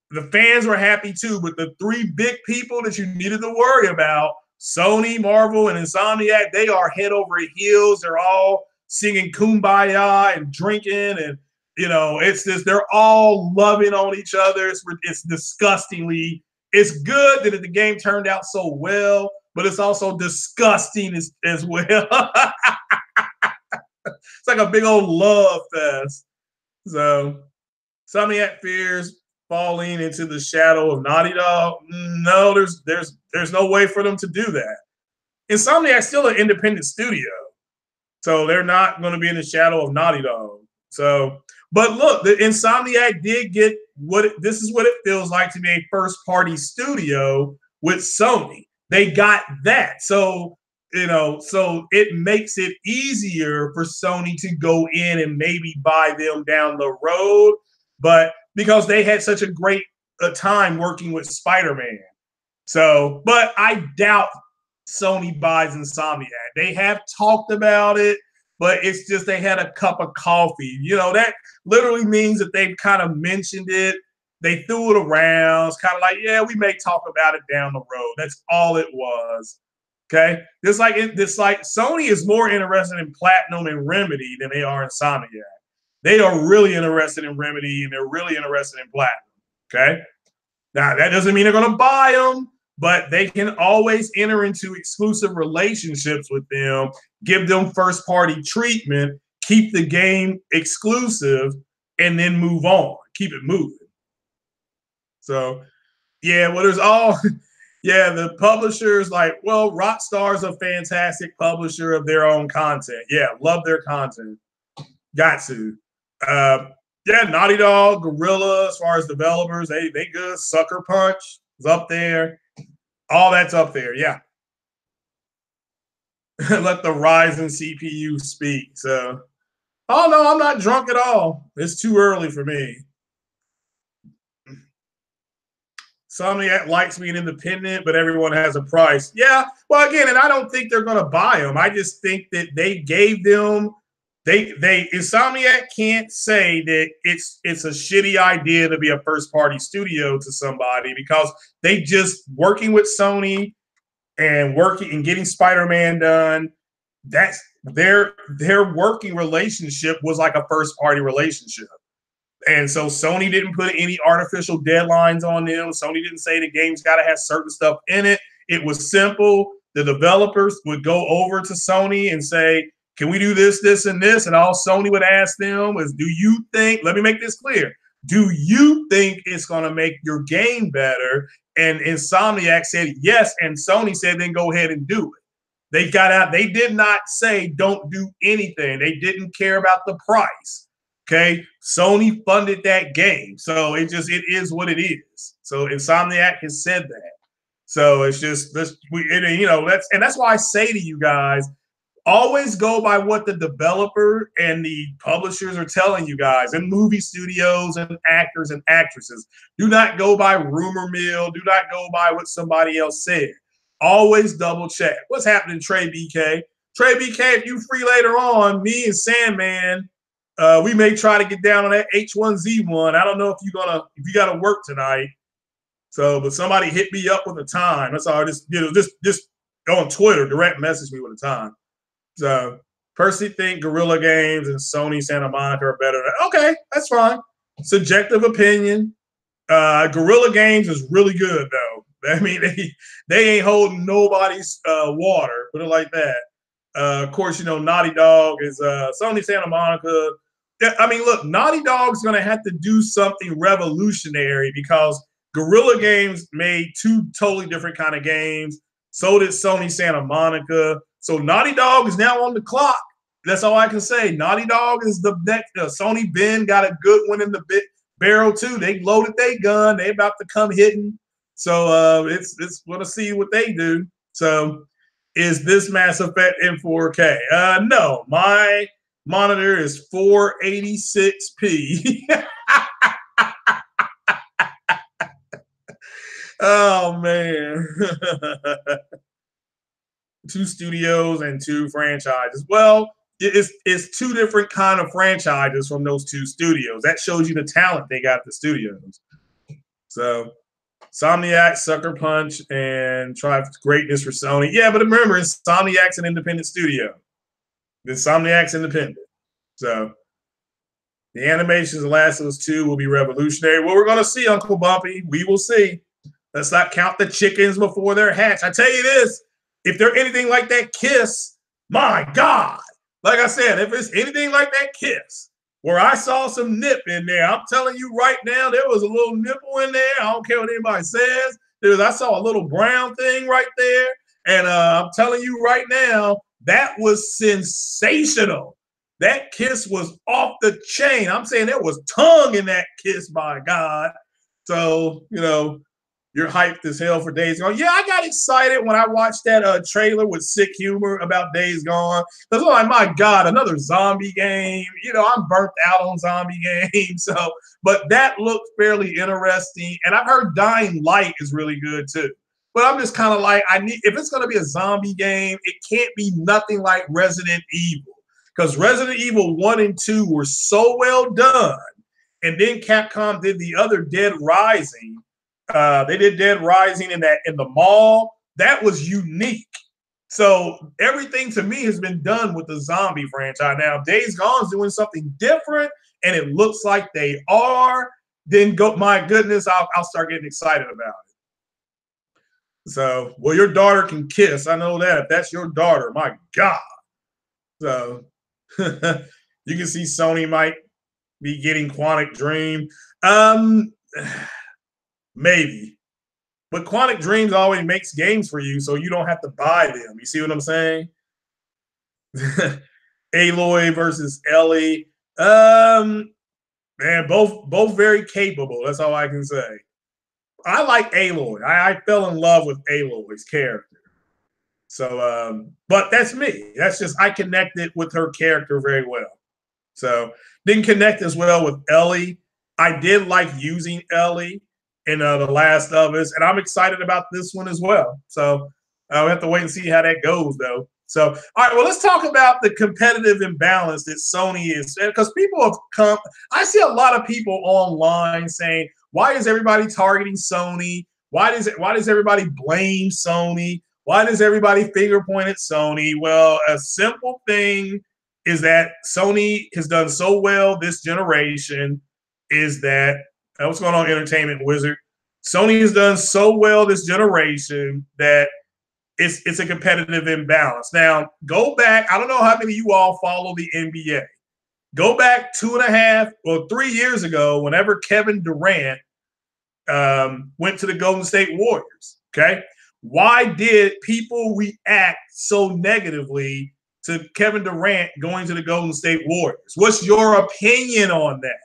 Speaker 1: The fans were happy too, but the three big people that you needed to worry about, Sony, Marvel, and Insomniac, they are head over heels. They're all singing Kumbaya and drinking, and it's just they're all loving on each other. It's disgustingly. It's good that the game turned out so well, but it's also disgusting as well. It's like a big old love fest. So, Insomniac fears falling into the shadow of Naughty Dog. No, there's no way for them to do that. Insomniac's still an independent studio, so they're not going to be in the shadow of Naughty Dog. So, but look, the Insomniac did get this is what it feels like to be a first-party studio with Sony. They got that, so so it makes it easier for Sony to go in and maybe buy them down the road, but because they had such a great time working with Spider-Man. So, but I doubt Sony buys Insomniac. They have talked about it, but it's just they had a cup of coffee. That literally means that they've kind of mentioned it, They threw it around. It's kind of like, yeah, we may talk about it down the road. That's all it was. Okay, this like Sony is more interested in Platinum and Remedy than they are in Insomniac. They are really interested in Remedy and they're really interested in Platinum. Okay, now that doesn't mean they're going to buy them, but they can always enter into exclusive relationships with them, give them first party treatment, keep the game exclusive, and then move on, keep it moving. So, yeah, well, there's all. Yeah, the publishers like, well, Rockstar's a fantastic publisher of their own content. Yeah, love their content. Got to. Yeah, Naughty Dog, Gorilla, as far as developers, they good. Sucker Punch is up there. All that's up there. Yeah. Let the Ryzen CPU speak. So, oh no, I'm not drunk at all. It's too early for me. Insomniac likes being independent, but everyone has a price. Yeah, well, again, and I don't think they're going to buy them. I just think that they gave them. Insomniac can't say that it's a shitty idea to be a first party studio to somebody because they just working with Sony and working and getting Spider-Man done. That's their working relationship was like a first party relationship. And so Sony didn't put any artificial deadlines on them. Sony didn't say the game's got to have certain stuff in it. It was simple. The developers would go over to Sony and say, can we do this, this, and this? And all Sony would ask them is, do you think, let me make this clear, do you think it's going to make your game better? And Insomniac said yes. And Sony said, then go ahead and do it. They got out. They did not say don't do anything. They didn't care about the price. Okay, Sony funded that game, so it is what it is. So Insomniac has said that. So it's just this, that's why I say to you guys, always go by what the developer and the publishers are telling you guys, and movie studios and actors and actresses. Do not go by rumor mill. Do not go by what somebody else said. Always double check. What's happening, Trey BK? Trey BK, if you free later on, me and Sandman. We may try to get down on that H1Z1. I don't know if you got to work tonight. So, but somebody hit me up with a time. That's all. Just go on Twitter, direct message me with a time. So, personally think Guerrilla Games and Sony Santa Monica are better. Okay, that's fine. Subjective opinion. Guerrilla Games is really good though. I mean, they ain't holding nobody's water. Put it like that. Of course, Naughty Dog is Sony Santa Monica. I mean, look, Naughty Dog's going to have to do something revolutionary because Guerrilla Games made two totally different kind of games. So did Sony Santa Monica. So Naughty Dog is now on the clock. That's all I can say. Naughty Dog is the next. Sony Ben got a good one in the barrel too. They loaded their gun. They about to come hitting. So it's going to see what they do. So. Is this Mass Effect in 4K? No, my monitor is 486p. Oh man. 2 studios and 2 franchises. Well, it's 2 different kind of franchises from those 2 studios. That shows you the talent they got at the studios. So Insomniac, Sucker Punch, and try greatness for Sony. Yeah, but remember, Insomniac's an independent studio. Insomniac's independent. So the animations of Last of Us 2 will be revolutionary. Well, we're going to see, Uncle Bumpy. We will see. Let's not count the chickens before they're hatched. I tell you this, if they're anything like that Kiss, my God. Like I said, if it's anything like that Kiss, where I saw some nip in there. I'm telling you right now, there was a little nipple in there. I don't care what anybody says. I saw a little brown thing right there. And I'm telling you right now, that was sensational. That kiss was off the chain. I'm saying there was tongue in that kiss, by God. So, you're hyped as hell for Days Gone. Yeah, I got excited when I watched that trailer with Sick Humor about Days Gone. Because I'm like, my God, another zombie game. I'm burnt out on zombie games. So, but that looked fairly interesting. And I've heard Dying Light is really good too. But I'm just kind of like, if it's going to be a zombie game, it can't be nothing like Resident Evil. Because Resident Evil 1 and 2 were so well done and then Capcom did the other Dead Rising. They did Dead Rising in the mall. That was unique. So everything to me has been done with the zombie franchise. Now Days Gone's doing something different, and it looks like they are. Then go, my goodness, I'll start getting excited about it. So, well, your daughter can kiss. I know that. If that's your daughter, my God. So you can see Sony might be getting Quantic Dream. Maybe. But Quantic Dreams always makes games for you, so you don't have to buy them. You see what I'm saying? Aloy versus Ellie. Man, both very capable. That's all I can say. I like Aloy. I fell in love with Aloy's character. So, but that's me. That's just, I connected with her character very well. So, didn't connect as well with Ellie. I did like using Ellie in The Last of Us, and I'm excited about this one as well. So, I'll have to wait and see how that goes, though. So, all right, well, let's talk about the competitive imbalance that Sony is, because people have come. I see a lot of people online saying, why is everybody targeting Sony? Why does everybody blame Sony? Why does everybody finger point at Sony? Well, a simple thing is that Sony has done so well this generation is that, what's going on, Entertainment Wizard? Sony has done so well this generation that it's a competitive imbalance. Now, go back. I don't know how many of you all follow the NBA. Go back 3 years ago, whenever Kevin Durant went to the Golden State Warriors. Okay. Why did people react so negatively to Kevin Durant going to the Golden State Warriors? What's your opinion on that?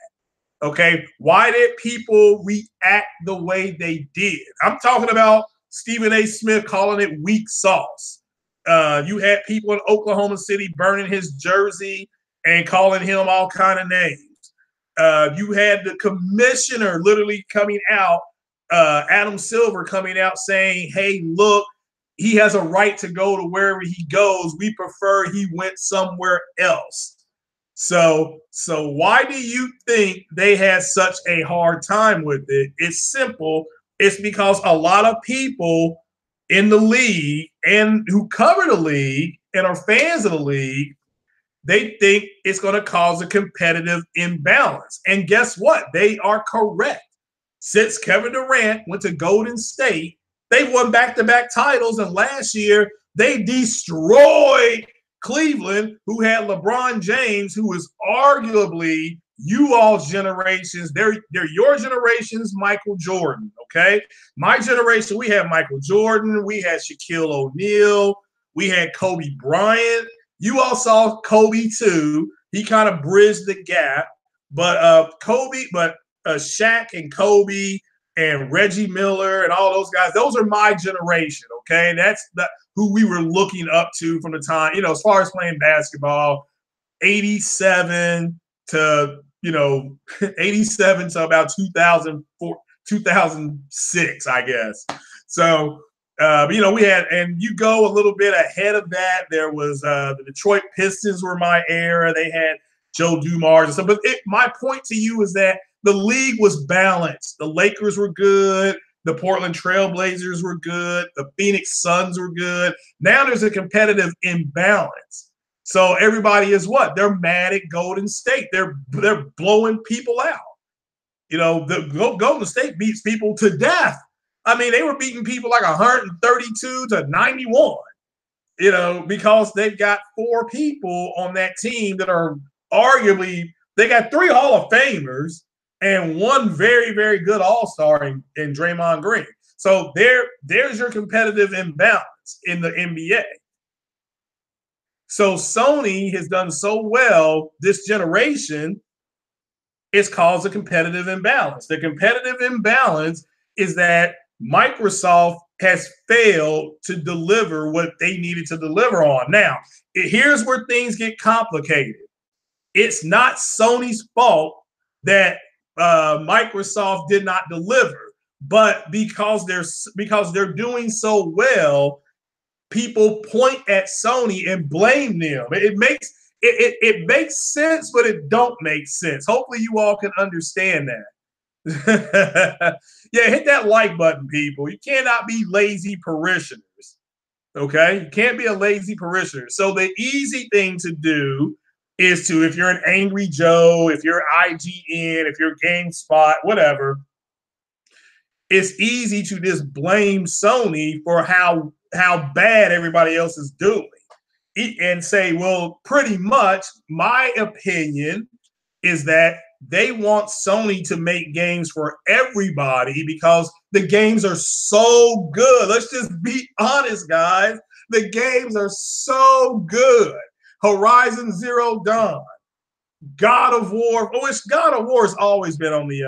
Speaker 1: Okay. Why did people react the way they did? I'm talking about Stephen A. Smith calling it weak sauce. You had people in Oklahoma City burning his jersey and calling him all kind of names. You had the commissioner literally coming out, Adam Silver coming out saying, hey, look, he has a right to go to wherever he goes. We prefer he went somewhere else. So why do you think they had such a hard time with it? It's simple. It's because a lot of people in the league and who cover the league and are fans of the league, they think it's going to cause a competitive imbalance. And guess what? They are correct. Since Kevin Durant went to Golden State, they won back-to-back titles. And last year, they destroyed Cleveland, who had LeBron James, who is arguably you all's generations. They're your generation's Michael Jordan, okay? My generation, we had Michael Jordan. We had Shaquille O'Neal. We had Kobe Bryant. You all saw Kobe too. He kind of bridged the gap. But Shaq and Kobe and Reggie Miller and all those guys, those are my generation, okay? That's who we were looking up to from the time, as far as playing basketball, 87 to, 87 to about 2004, 2006, I guess. So, we had, and you go a little bit ahead of that. There was the Detroit Pistons were my era. They had Joe Dumars and stuff. But my point to you is that the league was balanced. The Lakers were good. The Portland Trailblazers were good. The Phoenix Suns were good. Now there's a competitive imbalance. So everybody is what? They're mad at Golden State. They're blowing people out. The Golden State beats people to death. I mean, they were beating people like 132 to 91, because they've got 4 people on that team that are arguably, they got 3 Hall of Famers and 1 very, very good all-star in Draymond Green. So there's your competitive imbalance in the NBA. So Sony has done so well this generation, it's caused a competitive imbalance. The competitive imbalance is that Microsoft has failed to deliver what they needed to deliver on. Now, here's where things get complicated. It's not Sony's fault that Microsoft did not deliver, but because they're doing it, people point at Sony and blame them. It it makes sense, but it don't make sense. Hopefully you all can understand that. Yeah, hit that like button, people. You cannot be lazy parishioners. Okay, you can't be a lazy parishioner. So the easy thing to do is to, if you're an Angry Joe, if you're IGN, if you're GameSpot, whatever, it's easy to just blame Sony for how bad everybody else is doing and say, well, pretty much my opinion is that they want Sony to make games for everybody because the games are so good. Let's just be honest, guys. The games are so good. Horizon Zero Dawn, God of War, which God of War has always been on the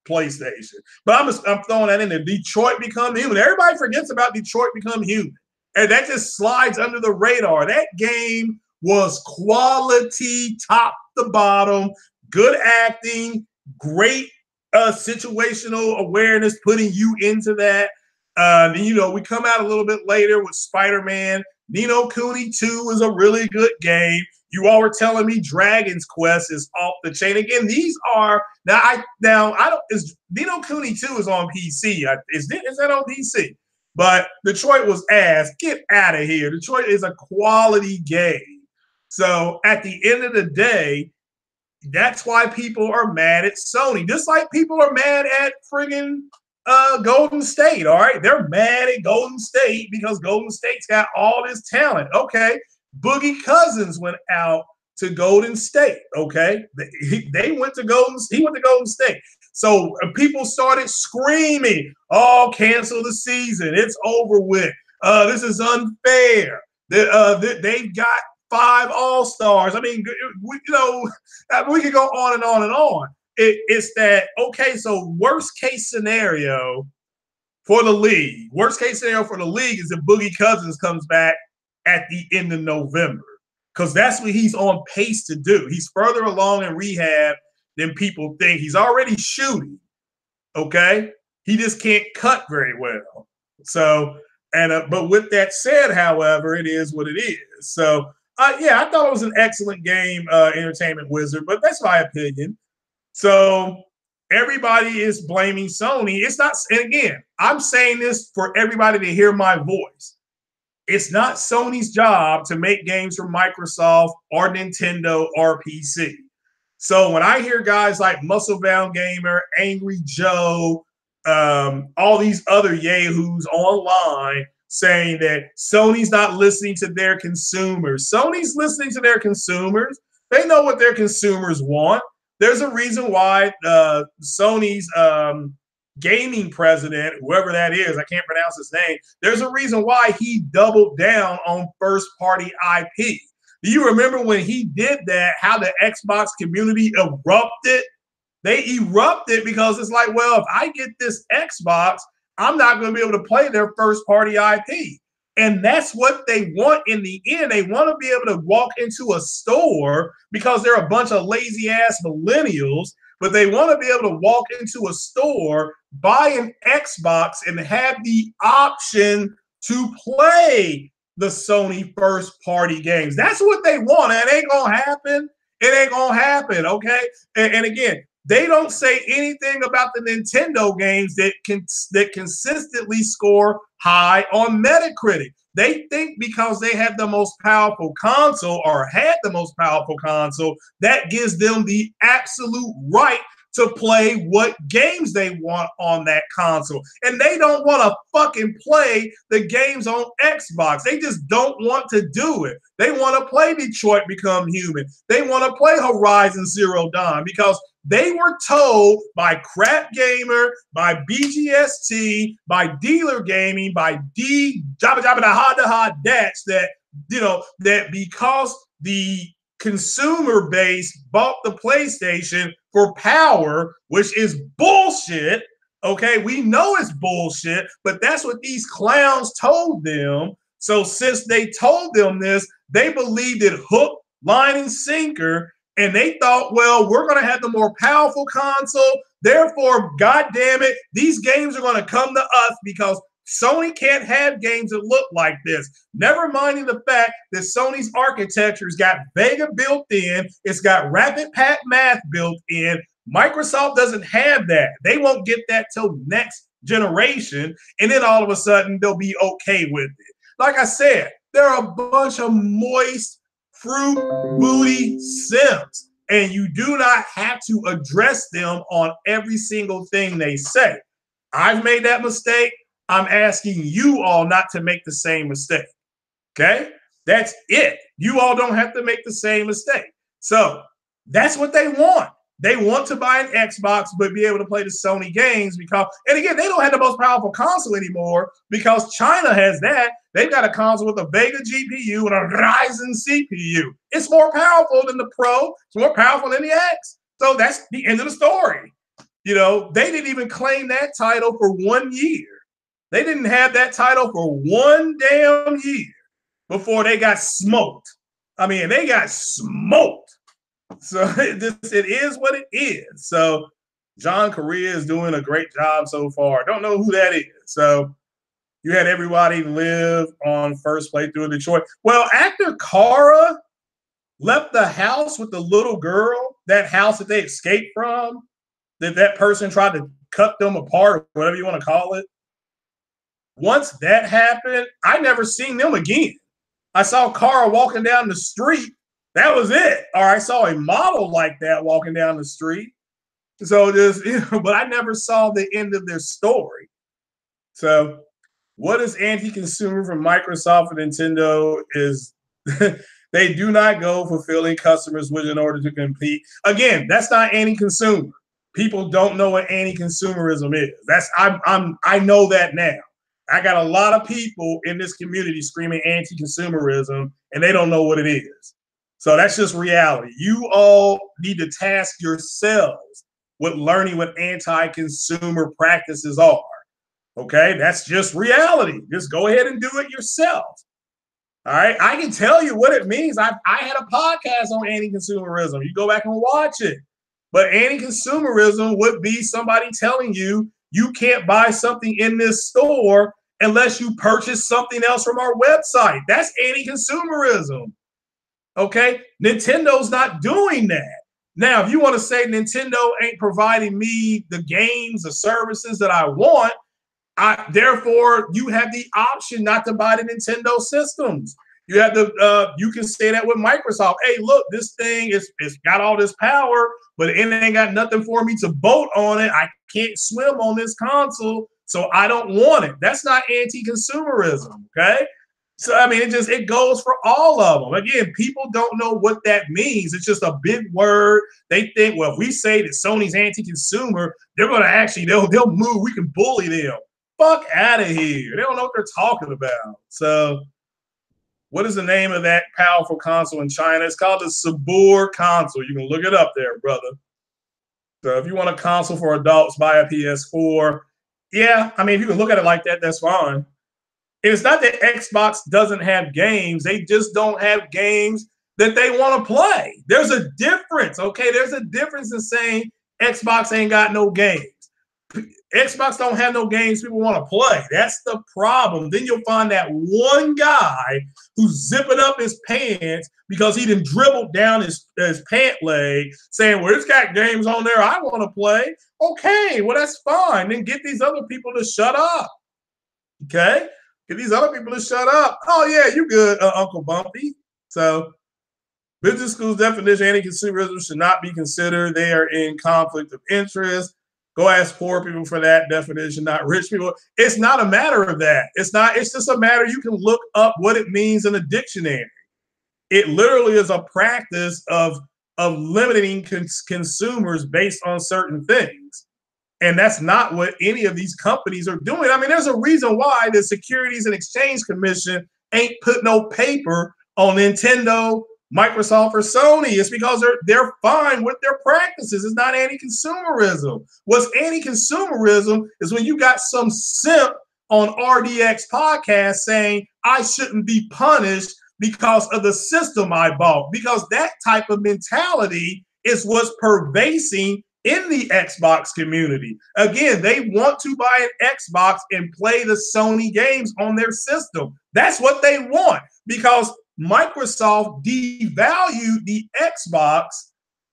Speaker 1: PlayStation. But I'm throwing that in there. Detroit Become Human. Everybody forgets about Detroit Become Human. And that just slides under the radar. That game was quality, top to bottom, good acting, great situational awareness, putting you into that. You know, we come out a little bit later with Spider-Man. Ni no Kuni 2 is a really good game. You all were telling me Dragon's Quest is off the chain. Again, these are I don't. Is Ni no Kuni 2 is on PC? Is that on PC? But Detroit was ass. Get out of here. Detroit is a quality game. So at the end of the day, that's why people are mad at Sony. Just like people are mad at friggin' Golden State, all right? They're mad at Golden State because Golden State's got all this talent. Okay, Boogie Cousins went out to Golden State, okay? He went to Golden State. So people started screaming, oh, cancel the season. It's over with. This is unfair. They've got 5 All-Stars. I mean, we could go on and on and on. It's that, okay, so worst case scenario for the league. Worst case scenario for the league is if Boogie Cousins comes back at the end of November, because that's what he's on pace to do. He's further along in rehab than people think. He's already shooting, okay? He just can't cut very well. So, but with that said, however, it is what it is. So, yeah, I thought it was an excellent game, Entertainment Wizard, but that's my opinion. So everybody is blaming Sony. It's not, and again, I'm saying this for everybody to hear my voice. It's not Sony's job to make games for Microsoft or Nintendo or PC. So when I hear guys like Musclebound Gamer, Angry Joe, all these other yahoos online saying that Sony's not listening to their consumers. Sony's listening to their consumers. They know what their consumers want. There's a reason why Sony's gaming president, whoever that is, I can't pronounce his name, there's a reason why he doubled down on first-party IP. Do you remember when he did that, how the Xbox community erupted? They erupted because it's like, well, if I get this Xbox, I'm not going to be able to play their first-party IP. And that's what they want in the end. They want to be able to walk into a store because they're a bunch of lazy-ass millennials, but they want to be able to walk into a store, buy an Xbox, and have the option to play the Sony first-party games. That's what they want. And it ain't going to happen. It ain't going to happen, okay? And again, they don't say anything about the Nintendo games that consistently score high on Metacritic. They think because they have the most powerful console or had the most powerful console, that gives them the absolute right to play what games they want on that console. And they don't want to fucking play the games on Xbox. They just don't want to do it. They want to play Detroit Become Human. They want to play Horizon Zero Dawn because they were told by Crap Gamer, by BGST, by Dealer Gaming, by Jabba Jabba da Ha Dash that, you know, that because the consumer base bought the PlayStation for power, which is bullshit. Okay, we know it's bullshit, but that's what these clowns told them. So since they told them this, they believed it hook, line, and sinker. And they thought, well, we're going to have the more powerful console. Therefore, God damn it, these games are going to come to us because Sony can't have games that look like this. Never minding the fact that Sony's architecture's got VEGA built in, it's got Rapid Path Math built in. Microsoft doesn't have that. They won't get that till next generation, and then all of a sudden they'll be okay with it. Like I said, there are a bunch of moist fruit booty simps, and you do not have to address them on every single thing they say. I've made that mistake. I'm asking you all not to make the same mistake. Okay? That's it. You all don't have to make the same mistake. So that's what they want. They want to buy an Xbox, but be able to play the Sony games because, and again, they don't have the most powerful console anymore because China has that. They've got a console with a VEGA GPU and a Ryzen CPU. It's more powerful than the Pro. It's more powerful than the X. So that's the end of the story. You know, they didn't even claim that title for 1 year. They didn't have that title for 1 damn year before they got smoked. I mean, they got smoked. So it is what it is. So John Correa is doing a great job so far. Don't know who that is. So you had everybody live on first playthrough in Detroit. Well, after Kara left the house with the little girl, that house that they escaped from, that person tried to cut them apart, or whatever you want to call it. Once that happened, I never seen them again. I saw Kara walking down the street. That was it. Or I saw a model like that walking down the street. So just, but I never saw the end of their story. So what is anti-consumer from Microsoft and Nintendo is they do not go fulfilling customers' wish in order to compete. Again, that's not anti-consumer. People don't know what anti-consumerism is. I know that now. I got a lot of people in this community screaming anti-consumerism, and they don't know what it is. So that's just reality. You all need to task yourselves with learning what anti-consumer practices are. Okay, that's just reality. Just go ahead and do it yourself. All right, I can tell you what it means. I had a podcast on anti-consumerism. You go back and watch it. But anti-consumerism would be somebody telling you you can't buy something in this store unless you purchase something else from our website. That's anti-consumerism. Okay, Nintendo's not doing that. Now, if you want to say Nintendo ain't providing me the games, the services that I want, therefore you have the option not to buy the Nintendo systems. You have you can say that with Microsoft. Hey, look, this thing it's got all this power, but it ain't got nothing for me to boat on it. I can't swim on this console, so I don't want it. That's not anti-consumerism, okay? So, I mean, it goes for all of them. Again, people don't know what that means. It's just a big word. They think, well, if we say that Sony's anti-consumer, they're going to actually, they'll move. We can bully them. Fuck out of here. They don't know what they're talking about. So what is the name of that powerful console in China? It's called the Sabur console. You can look it up there, brother. So if you want a console for adults, buy a PS4. Yeah, I mean, if you can look at it like that, that's fine. It's not that Xbox doesn't have games. They just don't have games that they want to play. There's a difference, okay? There's a difference in saying Xbox ain't got no games. Xbox don't have no games people want to play. That's the problem. Then you'll find that one guy who's zipping up his pants because he done dribbled down his pant leg saying, well, it's got games on there I want to play. Okay, well, that's fine. Then get these other people to shut up, okay? Get these other people to shut up. Oh, yeah, you good, Uncle Bumpy. So business school's definition, anti-consumerism should not be considered. They are in conflict of interest. Go ask poor people for that definition, not rich people. It's not a matter of that. It's just a matter you can look up what it means in a dictionary. It literally is a practice of limiting consumers based on certain things. And that's not what any of these companies are doing. I mean, there's a reason why the Securities and Exchange Commission ain't put no paper on Nintendo, Microsoft, or Sony. It's because they're fine with their practices. It's not anti-consumerism. What's anti-consumerism is when you got some simp on RDX podcast saying I shouldn't be punished because of the system I bought. Because that type of mentality is what's pervasive in the Xbox community. Again, they want to buy an Xbox and play the Sony games on their system. That's what they want, because Microsoft devalued the Xbox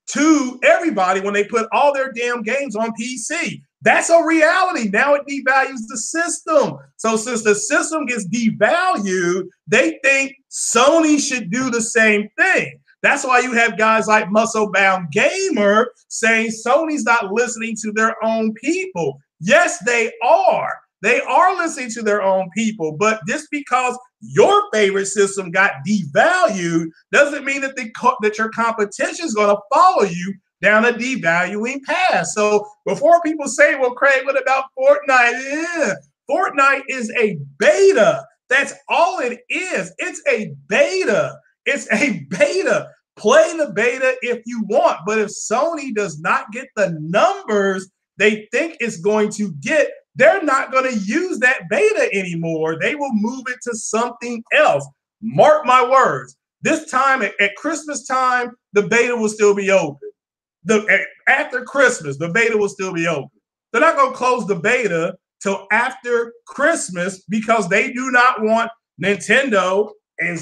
Speaker 1: to everybody when they put all their damn games on PC. That's a reality. Now it devalues the system. So since the system gets devalued, they think Sony should do the same thing. That's why you have guys like Muscle Bound Gamer saying Sony's not listening to their own people. Yes, they are. They are listening to their own people, but just because your favorite system got devalued doesn't mean that that your competition is going to follow you down a devaluing path. So before people say, well, Craig, what about Fortnite? Yeah. Fortnite is a beta. That's all it is. It's a beta. It's a beta. Play the beta if you want. But if Sony does not get the numbers they think it's going to get, they're not going to use that beta anymore. They will move it to something else. Mark my words. This time at Christmas time, the beta will still be open. After Christmas, the beta will still be open. They're not going to close the beta till after Christmas because they do not want Nintendo and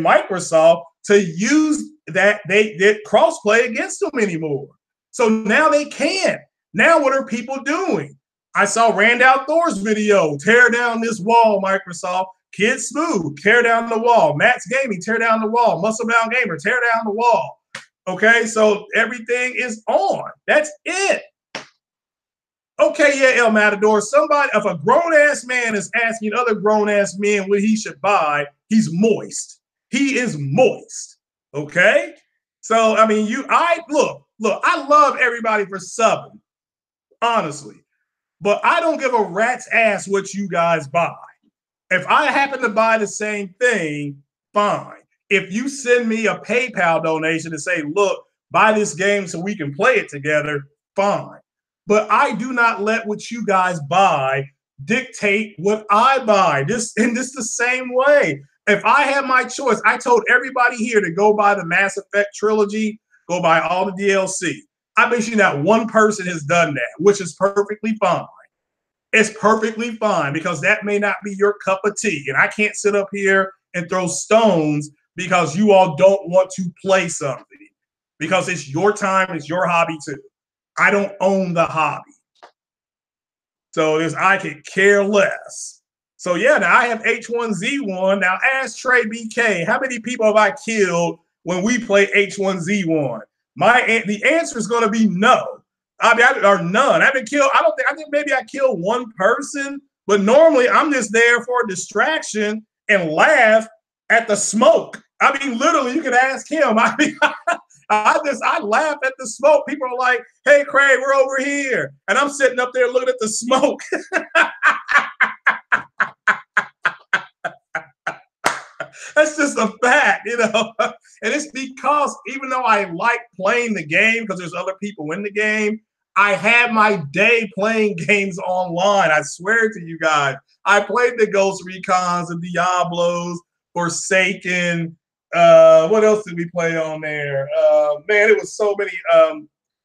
Speaker 1: Microsoft to use that they did crossplay against them anymore. So now they can't. Now what are people doing? I saw Rand Outdoors video, tear down this wall, Microsoft. Kid Smooth, tear down the wall. Matt's Gaming, tear down the wall. Muscle Bound Gamer, tear down the wall. Okay, so everything is on. That's it. Okay, yeah, El Matador, somebody, if a grown-ass man is asking other grown-ass men what he should buy, he's moist. He is moist, okay? So, I mean, look, I love everybody for subbing, honestly. But I don't give a rat's ass what you guys buy. If I happen to buy the same thing, fine. If you send me a PayPal donation to say, look, buy this game so we can play it together, fine. But I do not let what you guys buy dictate what I buy. This the same way. If I have my choice, I told everybody here to go buy the Mass Effect trilogy, go buy all the DLC. I bet you not one person has done that, which is perfectly fine. It's perfectly fine because that may not be your cup of tea. And I can't sit up here and throw stones because you all don't want to play something. Because it's your time, it's your hobby too. I don't own the hobby. So I could care less. So yeah, now I have H1Z1. Now ask Trey BK, how many people have I killed when we play H1Z1? The answer is going to be no. I mean, or none. I haven't killed. I think maybe I killed one person, but normally I'm just there for a distraction and laugh at the smoke. I mean, literally, you can ask him. I mean, I laugh at the smoke. People are like, "Hey, Craig, we're over here," and I'm sitting up there looking at the smoke. That's just a fact, you know. And it's because even though I like playing the game because there's other people in the game, I have my day playing games online. I swear to you guys. I played the Ghost Recons, the Diablos, Forsaken. What else did we play on there? Man, it was so many.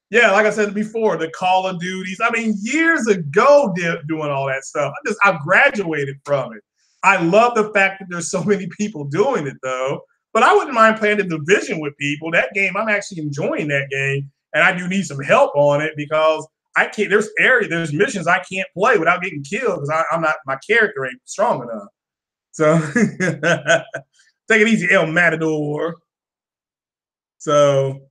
Speaker 1: Yeah, like I said before, the Call of Duties. I mean, years ago doing all that stuff. I graduated from it. I love the fact that there's so many people doing it, though. But I wouldn't mind playing the Division with people. That game, I'm actually enjoying that game. And I do need some help on it because I can't. There's missions I can't play without getting killed because my character ain't strong enough. So take it easy, El Matador. So,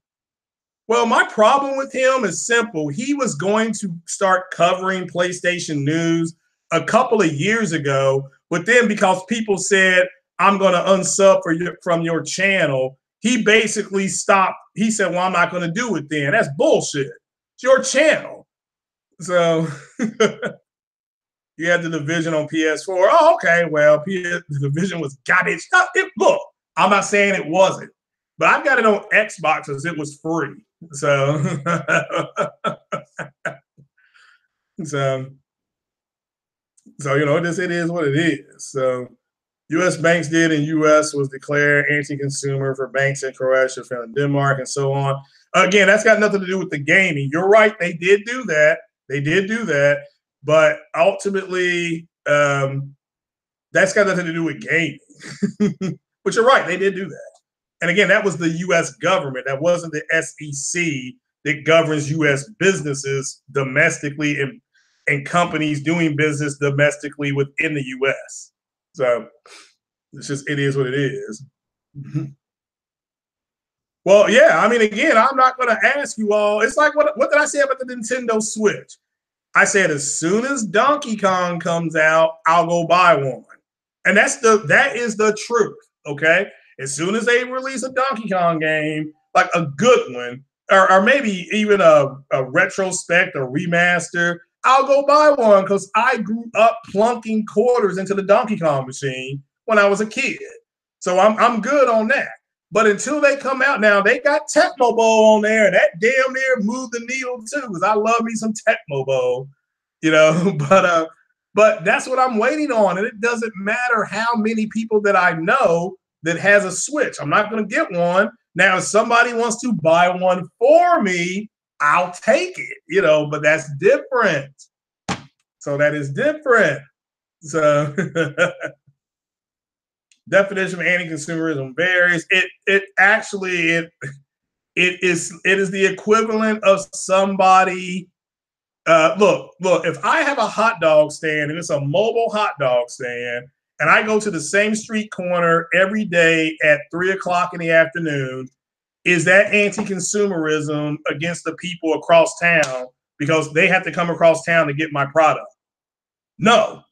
Speaker 1: well, my problem with him is simple. He was going to start covering PlayStation news a couple of years ago, but then because people said, I'm going to unsub from your channel, he basically stopped. He said, well, I'm not going to do it then. That's bullshit. It's your channel. So you had the Division on PS4. Oh, okay. Well, the Division was garbage. Look, I'm not saying it wasn't, but I've got it on Xbox because it was free. So, so you know, it is what it is. So U.S. banks did in U.S. was declare anti-consumer for banks in Croatia, Finland, Denmark, and so on. Again, that's got nothing to do with the gaming. You're right. They did do that. They did do that. But ultimately, that's got nothing to do with gaming. But you're right. They did do that. And again, that was the U.S. government. That wasn't the SEC that governs U.S. businesses domestically and companies doing business domestically within the U.S. So it's just, it is what it is. Well, yeah, I mean, again, I'm not going to ask you all. It's like, what did I say about the Nintendo Switch? I said, as soon as Donkey Kong comes out, I'll go buy one. And that is the truth, okay? As soon as they release a Donkey Kong game, like a good one, or maybe even a retrospect or remaster, I'll go buy one because I grew up plunking quarters into the Donkey Kong machine when I was a kid. So I'm good on that. But until they come out now, they got Tecmo Bowl on there. That damn near moved the needle too, because I love me some Tecmo Bowl, you know. But that's what I'm waiting on, and it doesn't matter how many people that I know that has a Switch. I'm not going to get one. Now, if somebody wants to buy one for me, I'll take it, you know. But that's different. So that is different. So. Definition of anti-consumerism varies. It is the equivalent of somebody. Look, if I have a hot dog stand and it's a mobile hot dog stand, and I go to the same street corner every day at 3 o'clock in the afternoon, is that anti-consumerism against the people across town because they have to come across town to get my product? No.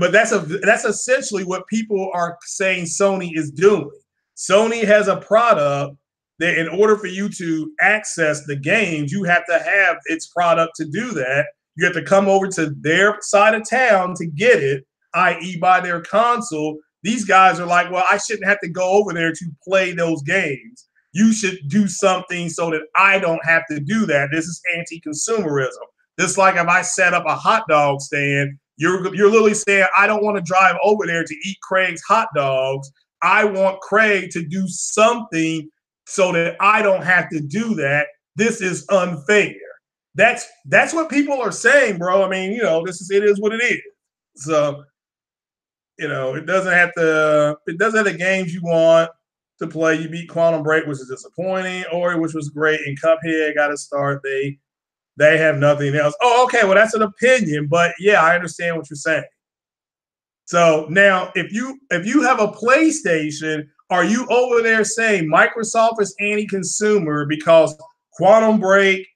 Speaker 1: But that's essentially what people are saying Sony is doing. Sony has a product that in order for you to access the games, you have to have its product to do that. You have to come over to their side of town to get it, i.e. buy their console. These guys are like, well, I shouldn't have to go over there to play those games. You should do something so that I don't have to do that. This is anti-consumerism. Just like if I set up a hot dog stand, you're literally saying, I don't want to drive over there to eat Craig's hot dogs. I want Craig to do something so that I don't have to do that. This is unfair. That's what people are saying, bro. I mean, you know, it is what it is. So, you know, it doesn't have the games you want to play. You beat Quantum Break, which is disappointing. Ori, which was great, and Cuphead got to start. They have nothing else. Oh, okay. Well, that's an opinion, but yeah, I understand what you're saying. So now, if you have a PlayStation, are you over there saying Microsoft is anti-consumer because Quantum Break,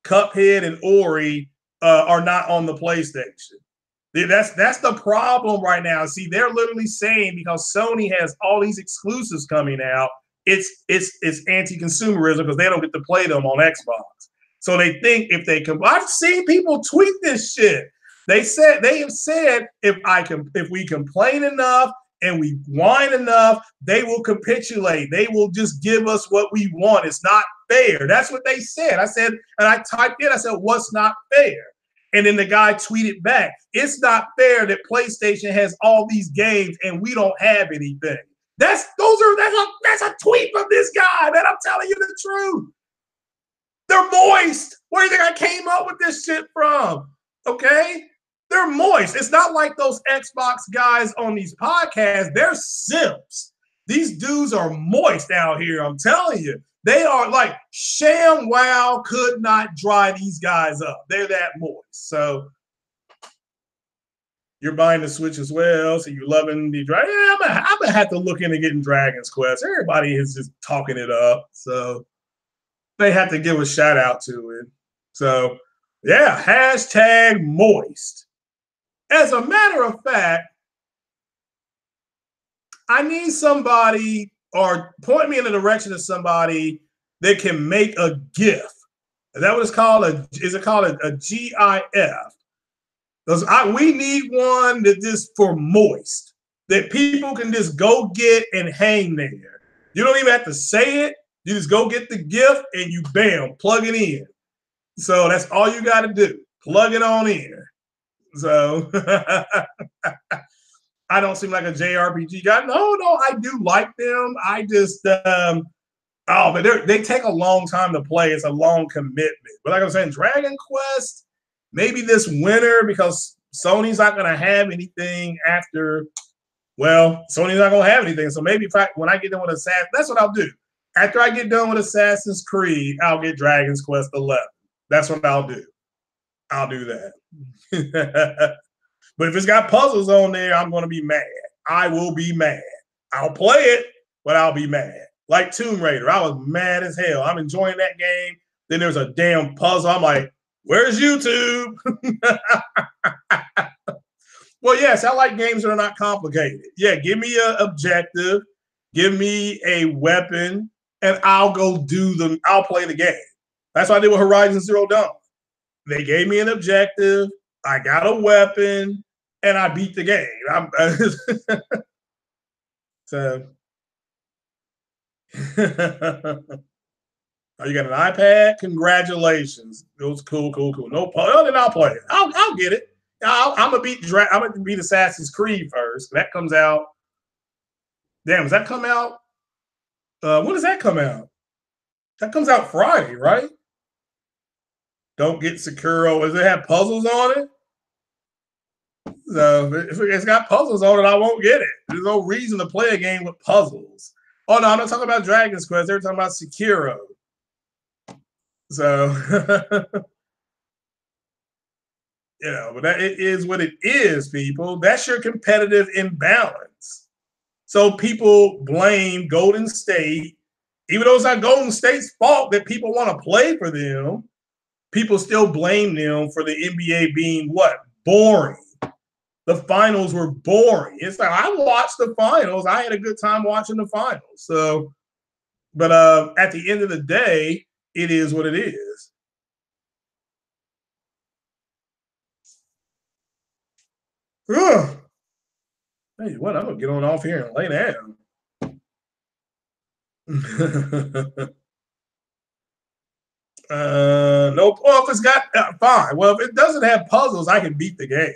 Speaker 1: Cuphead, and Ori are not on the PlayStation? That's the problem right now. See, they're literally saying because Sony has all these exclusives coming out, it's anti-consumerism because they don't get to play them on Xbox. So they think if they can, I've seen people tweet this shit. They have said if we complain enough and we whine enough, they will capitulate. They will just give us what we want. It's not fair. That's what they said. I said, and I typed in, I said, what's not fair? And then the guy tweeted back, it's not fair that PlayStation has all these games and we don't have anything. That's a tweet from this guy, man. I'm telling you the truth. They're moist. Where do you think I came up with this shit from? Okay? They're moist. It's not like those Xbox guys on these podcasts. They're simps. These dudes are moist out here. I'm telling you. They are like ShamWow could not dry these guys up. They're that moist. So you're buying the Switch as well. So you're loving the Dragon. Yeah, I'm gonna have to look into getting Dragon's Quest. Everybody is just talking it up. So they have to give a shout out to it. So, yeah, hashtag moist. As a matter of fact, I need somebody or point me in the direction of somebody that can make a GIF. Is that what it's called? Is it called a GIF? We need one that just for moist, that people can just go get and hang there. You don't even have to say it. You just go get the GIF and you bam, plug it in. So that's all you got to do. Plug it on in. So I don't seem like a JRPG guy. No, I do like them. I just Oh, but they take a long time to play. It's a long commitment. But like I'm saying, Dragon Quest, maybe this winter, because Sony's not going to have anything after. Well, Sony's not going to have anything. So maybe when I get done with Assassin's, that's what I'll do. After I get done with Assassin's Creed, I'll get Dragon's Quest 11. That's what I'll do. I'll do that. But if it's got puzzles on there, I'm going to be mad. I will be mad. I'll play it, but I'll be mad. Like Tomb Raider, I was mad as hell. I'm enjoying that game. Then there's a damn puzzle. I'm like, where's YouTube? Well, yes, I like games that are not complicated. Yeah, give me an objective, give me a weapon, and I'll go do them. I'll play the game. That's what I did with Horizon Zero Dawn. They gave me an objective, I got a weapon, and I beat the game. So, oh, you got an iPad? Congratulations. It was cool. No, then I'll play it. I'll get it. I'm gonna beat Assassin's Creed first. That comes out. Damn, does that come out? When does that come out? That comes out Friday, right? Don't get Sekiro. Does it have puzzles on it? So if it's got puzzles on it, I won't get it. There's no reason to play a game with puzzles. Oh no, I'm not talking about Dragon's Quest. They're talking about Sekiro. So you know, but it is what it is, people. That's your competitive imbalance. So people blame Golden State, even though it's not Golden State's fault that people want to play for them. People still blame them for the NBA being what? Boring. The finals were boring. It's like, I watched the finals. I had a good time watching the finals. So, but at the end of the day, it is what it is. Ugh. Hey, what? I'm gonna get on off here and lay down. Nope. Well, if it's got fine. Well, if it doesn't have puzzles, I can beat the game.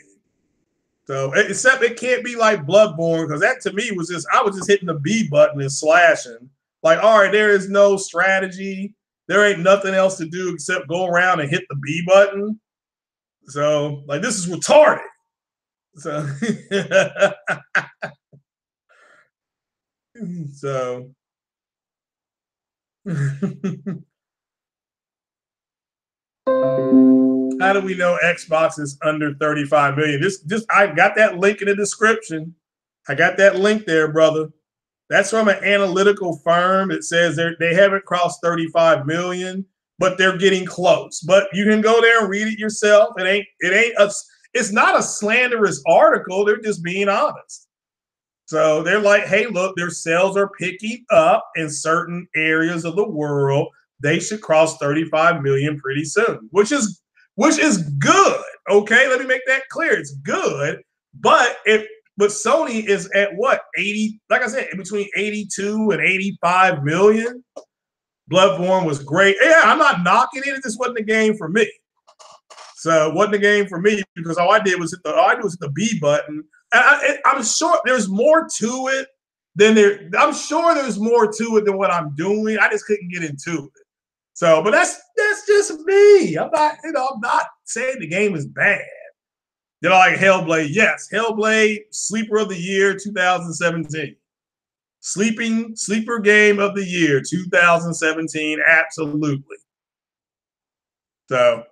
Speaker 1: So, except it can't be like Bloodborne, because that to me was just, I was just hitting the B button and slashing. Like, all right, there is no strategy. There ain't nothing else to do except go around and hit the B button. So, like, this is retarded. So, so. How do we know Xbox is under 35 million? I got that link in the description. I got that link there, brother. That's from an analytical firm. It says they haven't crossed 35 million, but they're getting close. But you can go there and read it yourself. It's not a slanderous article. They're just being honest. So they're like, hey, look, their sales are picking up in certain areas of the world. They should cross 35 million pretty soon, which is good. Okay, let me make that clear. It's good, but Sony is at what, 80? Like I said, between 82 and 85 million. Bloodborne was great. Yeah, I'm not knocking it. It just wasn't a game for me. So it wasn't a game for me because all I did was hit the B button. And I'm sure there's more to it I'm sure there's more to it than what I'm doing. I just couldn't get into it. So, but that's just me. I'm not saying the game is bad. Did I like Hellblade? Yes. Hellblade, Sleeper of the Year 2017. Sleeper game of the year 2017, absolutely. So,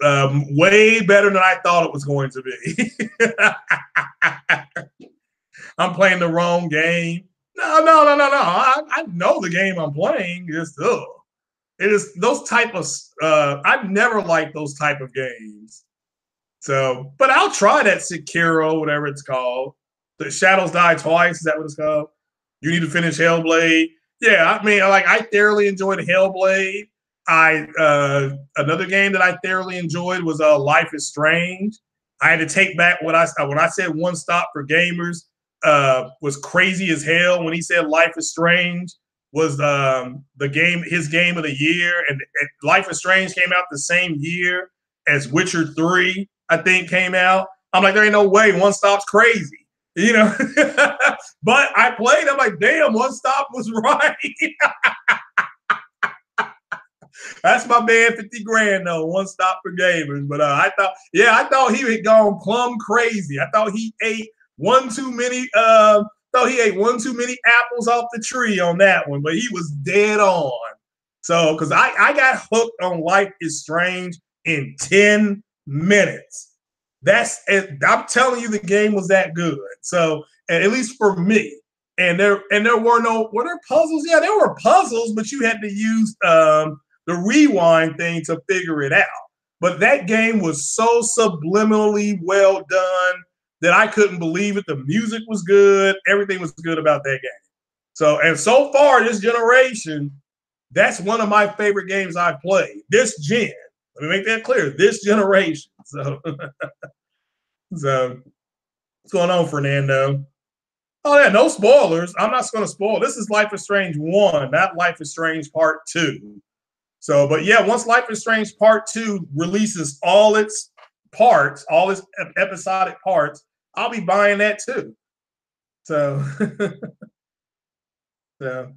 Speaker 1: way better than I thought it was going to be. I'm playing the wrong game. No. I know the game I'm playing. It is those type of. I've never liked those type of games. So, but I'll try that Sekiro, whatever it's called. The Shadows Die Twice. Is that what it's called? You need to finish Hellblade. Yeah, I mean, I thoroughly enjoyed Hellblade. Another game that I thoroughly enjoyed was Life is Strange. I had to take back when I said one stop for gamers was crazy as hell. When he said Life is Strange was his game of the year, and Life is Strange came out the same year as Witcher 3, I think, came out. I'm like, there ain't no way. One stop's crazy. you know. But I played. I'm like, damn, one stop was right. That's my man, 50 grand though, one stop for gamers. But I thought he had gone plumb crazy. I thought he ate one too many. Thought he ate one too many apples off the tree on that one, but he was dead on. So, because I got hooked on Life is Strange in 10 minutes. I'm telling you, the game was that good. So, at least for me. And there were there puzzles? Yeah, there were puzzles, but you had to use the rewind thing to figure it out. But that game was so subliminally well done that I couldn't believe it. The music was good. Everything was good about that game. So far this generation, that's one of my favorite games I've played. This gen. Let me make that clear. This generation. So, what's going on, Fernando? Oh yeah, no spoilers. I'm not going to spoil. This is Life is Strange 1, not Life is Strange Part 2. So, but yeah, once Life is Strange Part 2 releases all its parts, all its episodic parts, I'll be buying that too. So, so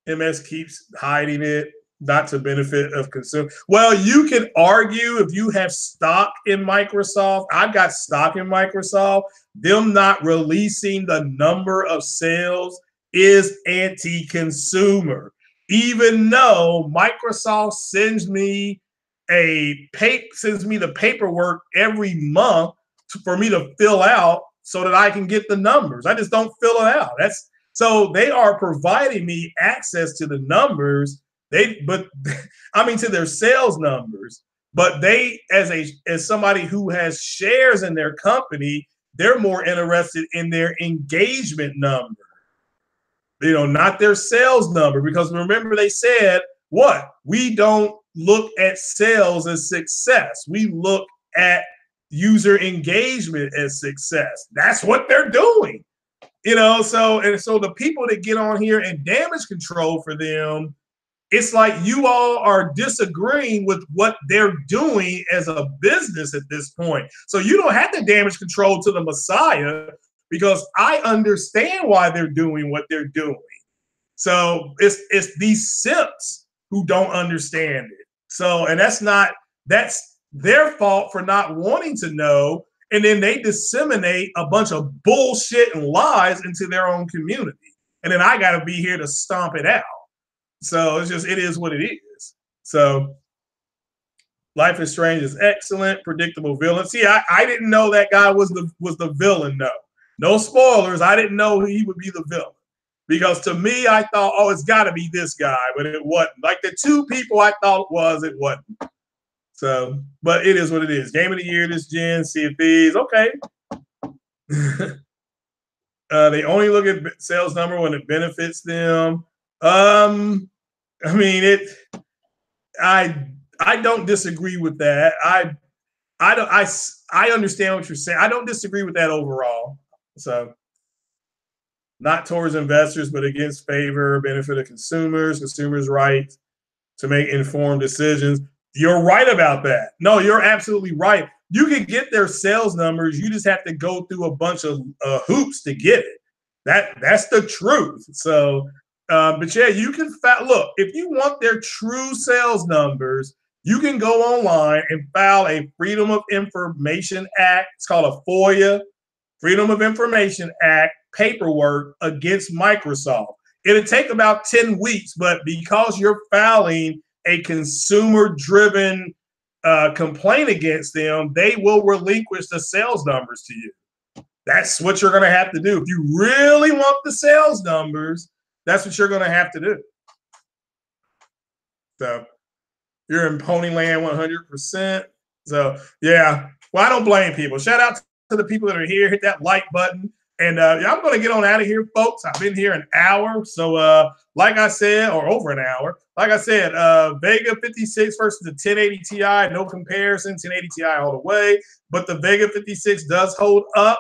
Speaker 1: MS keeps hiding it, not to benefit of consumers. Well, you can argue if you have stock in Microsoft. I've got stock in Microsoft. Them not releasing the number of sales is anti-consumer. Even though Microsoft sends me the paperwork every month for me to fill out so that I can get the numbers. I just don't fill it out. So they are providing me access to the numbers. To their sales numbers. But they, as somebody who has shares in their company, they're more interested in their engagement number. Not their sales number, because remember they said, we don't look at sales as success. We look at user engagement as success. That's what they're doing. So the people that get on here and damage control for them, it's like you all are disagreeing with what they're doing as a business at this point. So you don't have to damage control to the Messiah, because I understand why they're doing what they're doing. So it's these simps who don't understand it. So, and that's their fault for not wanting to know. And then they disseminate a bunch of bullshit and lies into their own community. And then I got to be here to stomp it out. So it is what it is. So Life is Strange is excellent, predictable villain. See, I didn't know that guy was the villain, though. No spoilers. I didn't know he would be the villain. Because to me, I thought, it's got to be this guy, but it wasn't. Like the two people I thought it wasn't. So, but it is what it is. Game of the year this gen, Sea of Thieves. Okay. They only look at sales number when it benefits them. I don't disagree with that. I understand what you're saying. I don't disagree with that overall. So, not towards investors, but against benefit of consumers' right to make informed decisions. You're right about that. No, you're absolutely right. You can get their sales numbers. You just have to go through a bunch of hoops to get it. That's the truth. So, but yeah, you can look, if you want their true sales numbers, you can go online and file a Freedom of Information Act. It's called a FOIA, Freedom of Information Act paperwork against Microsoft. It'll take about 10 weeks, but because you're filing a consumer-driven complaint against them, they will relinquish the sales numbers to you. That's what you're going to have to do. If you really want the sales numbers, that's what you're going to have to do. So you're in Ponyland 100%. So, yeah. Well, I don't blame people. Shout out to the people that are here. Hit that like button. And I'm going to get on out of here, folks. I've been here an hour. So, like I said, or over an hour. Like I said, VEGA 56 versus the 1080 Ti. No comparison. 1080 Ti all the way. But the VEGA 56 does hold up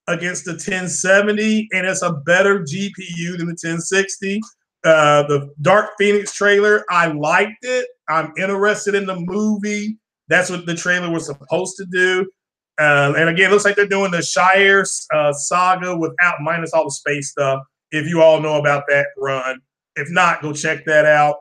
Speaker 1: against the 1070, and it's a better GPU than the 1060. The Dark Phoenix trailer, I liked it. I'm interested in the movie. That's what the trailer was supposed to do. And again, it looks like they're doing the Shire saga without minus all the space stuff. If you all know about that run, if not, go check that out.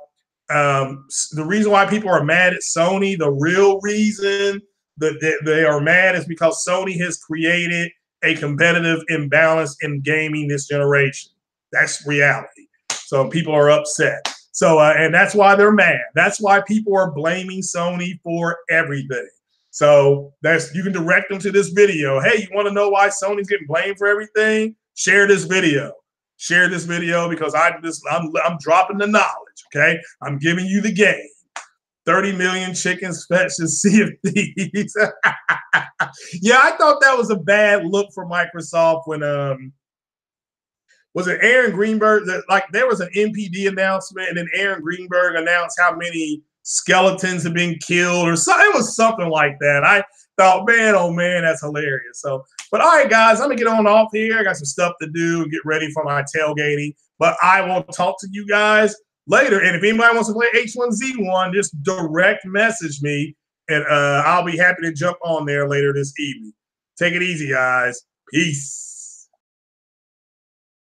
Speaker 1: The reason why people are mad at Sony, the real reason that they are mad is because Sony has created a competitive imbalance in gaming this generation. That's reality. So people are upset. So, and that's why they're mad. That's why people are blaming Sony for everything. So you can direct them to this video. Hey, you want to know why Sony's getting blamed for everything? Share this video. Share this video because I'm dropping the knowledge. Okay, I'm giving you the game. 30 million chickens fetched in Sea of Thieves. Yeah, I thought that was a bad look for Microsoft when was it Aaron Greenberg? Like there was an NPD announcement, and then Aaron Greenberg announced how many skeletons have been killed, or something. It was something like that. I thought, man, oh man, that's hilarious. So, but all right, guys, I'm gonna get on off here. I got some stuff to do and get ready for my tailgating. But I will talk to you guys later. And if anybody wants to play H1Z1, just direct message me, and I'll be happy to jump on there later this evening. Take it easy, guys. Peace.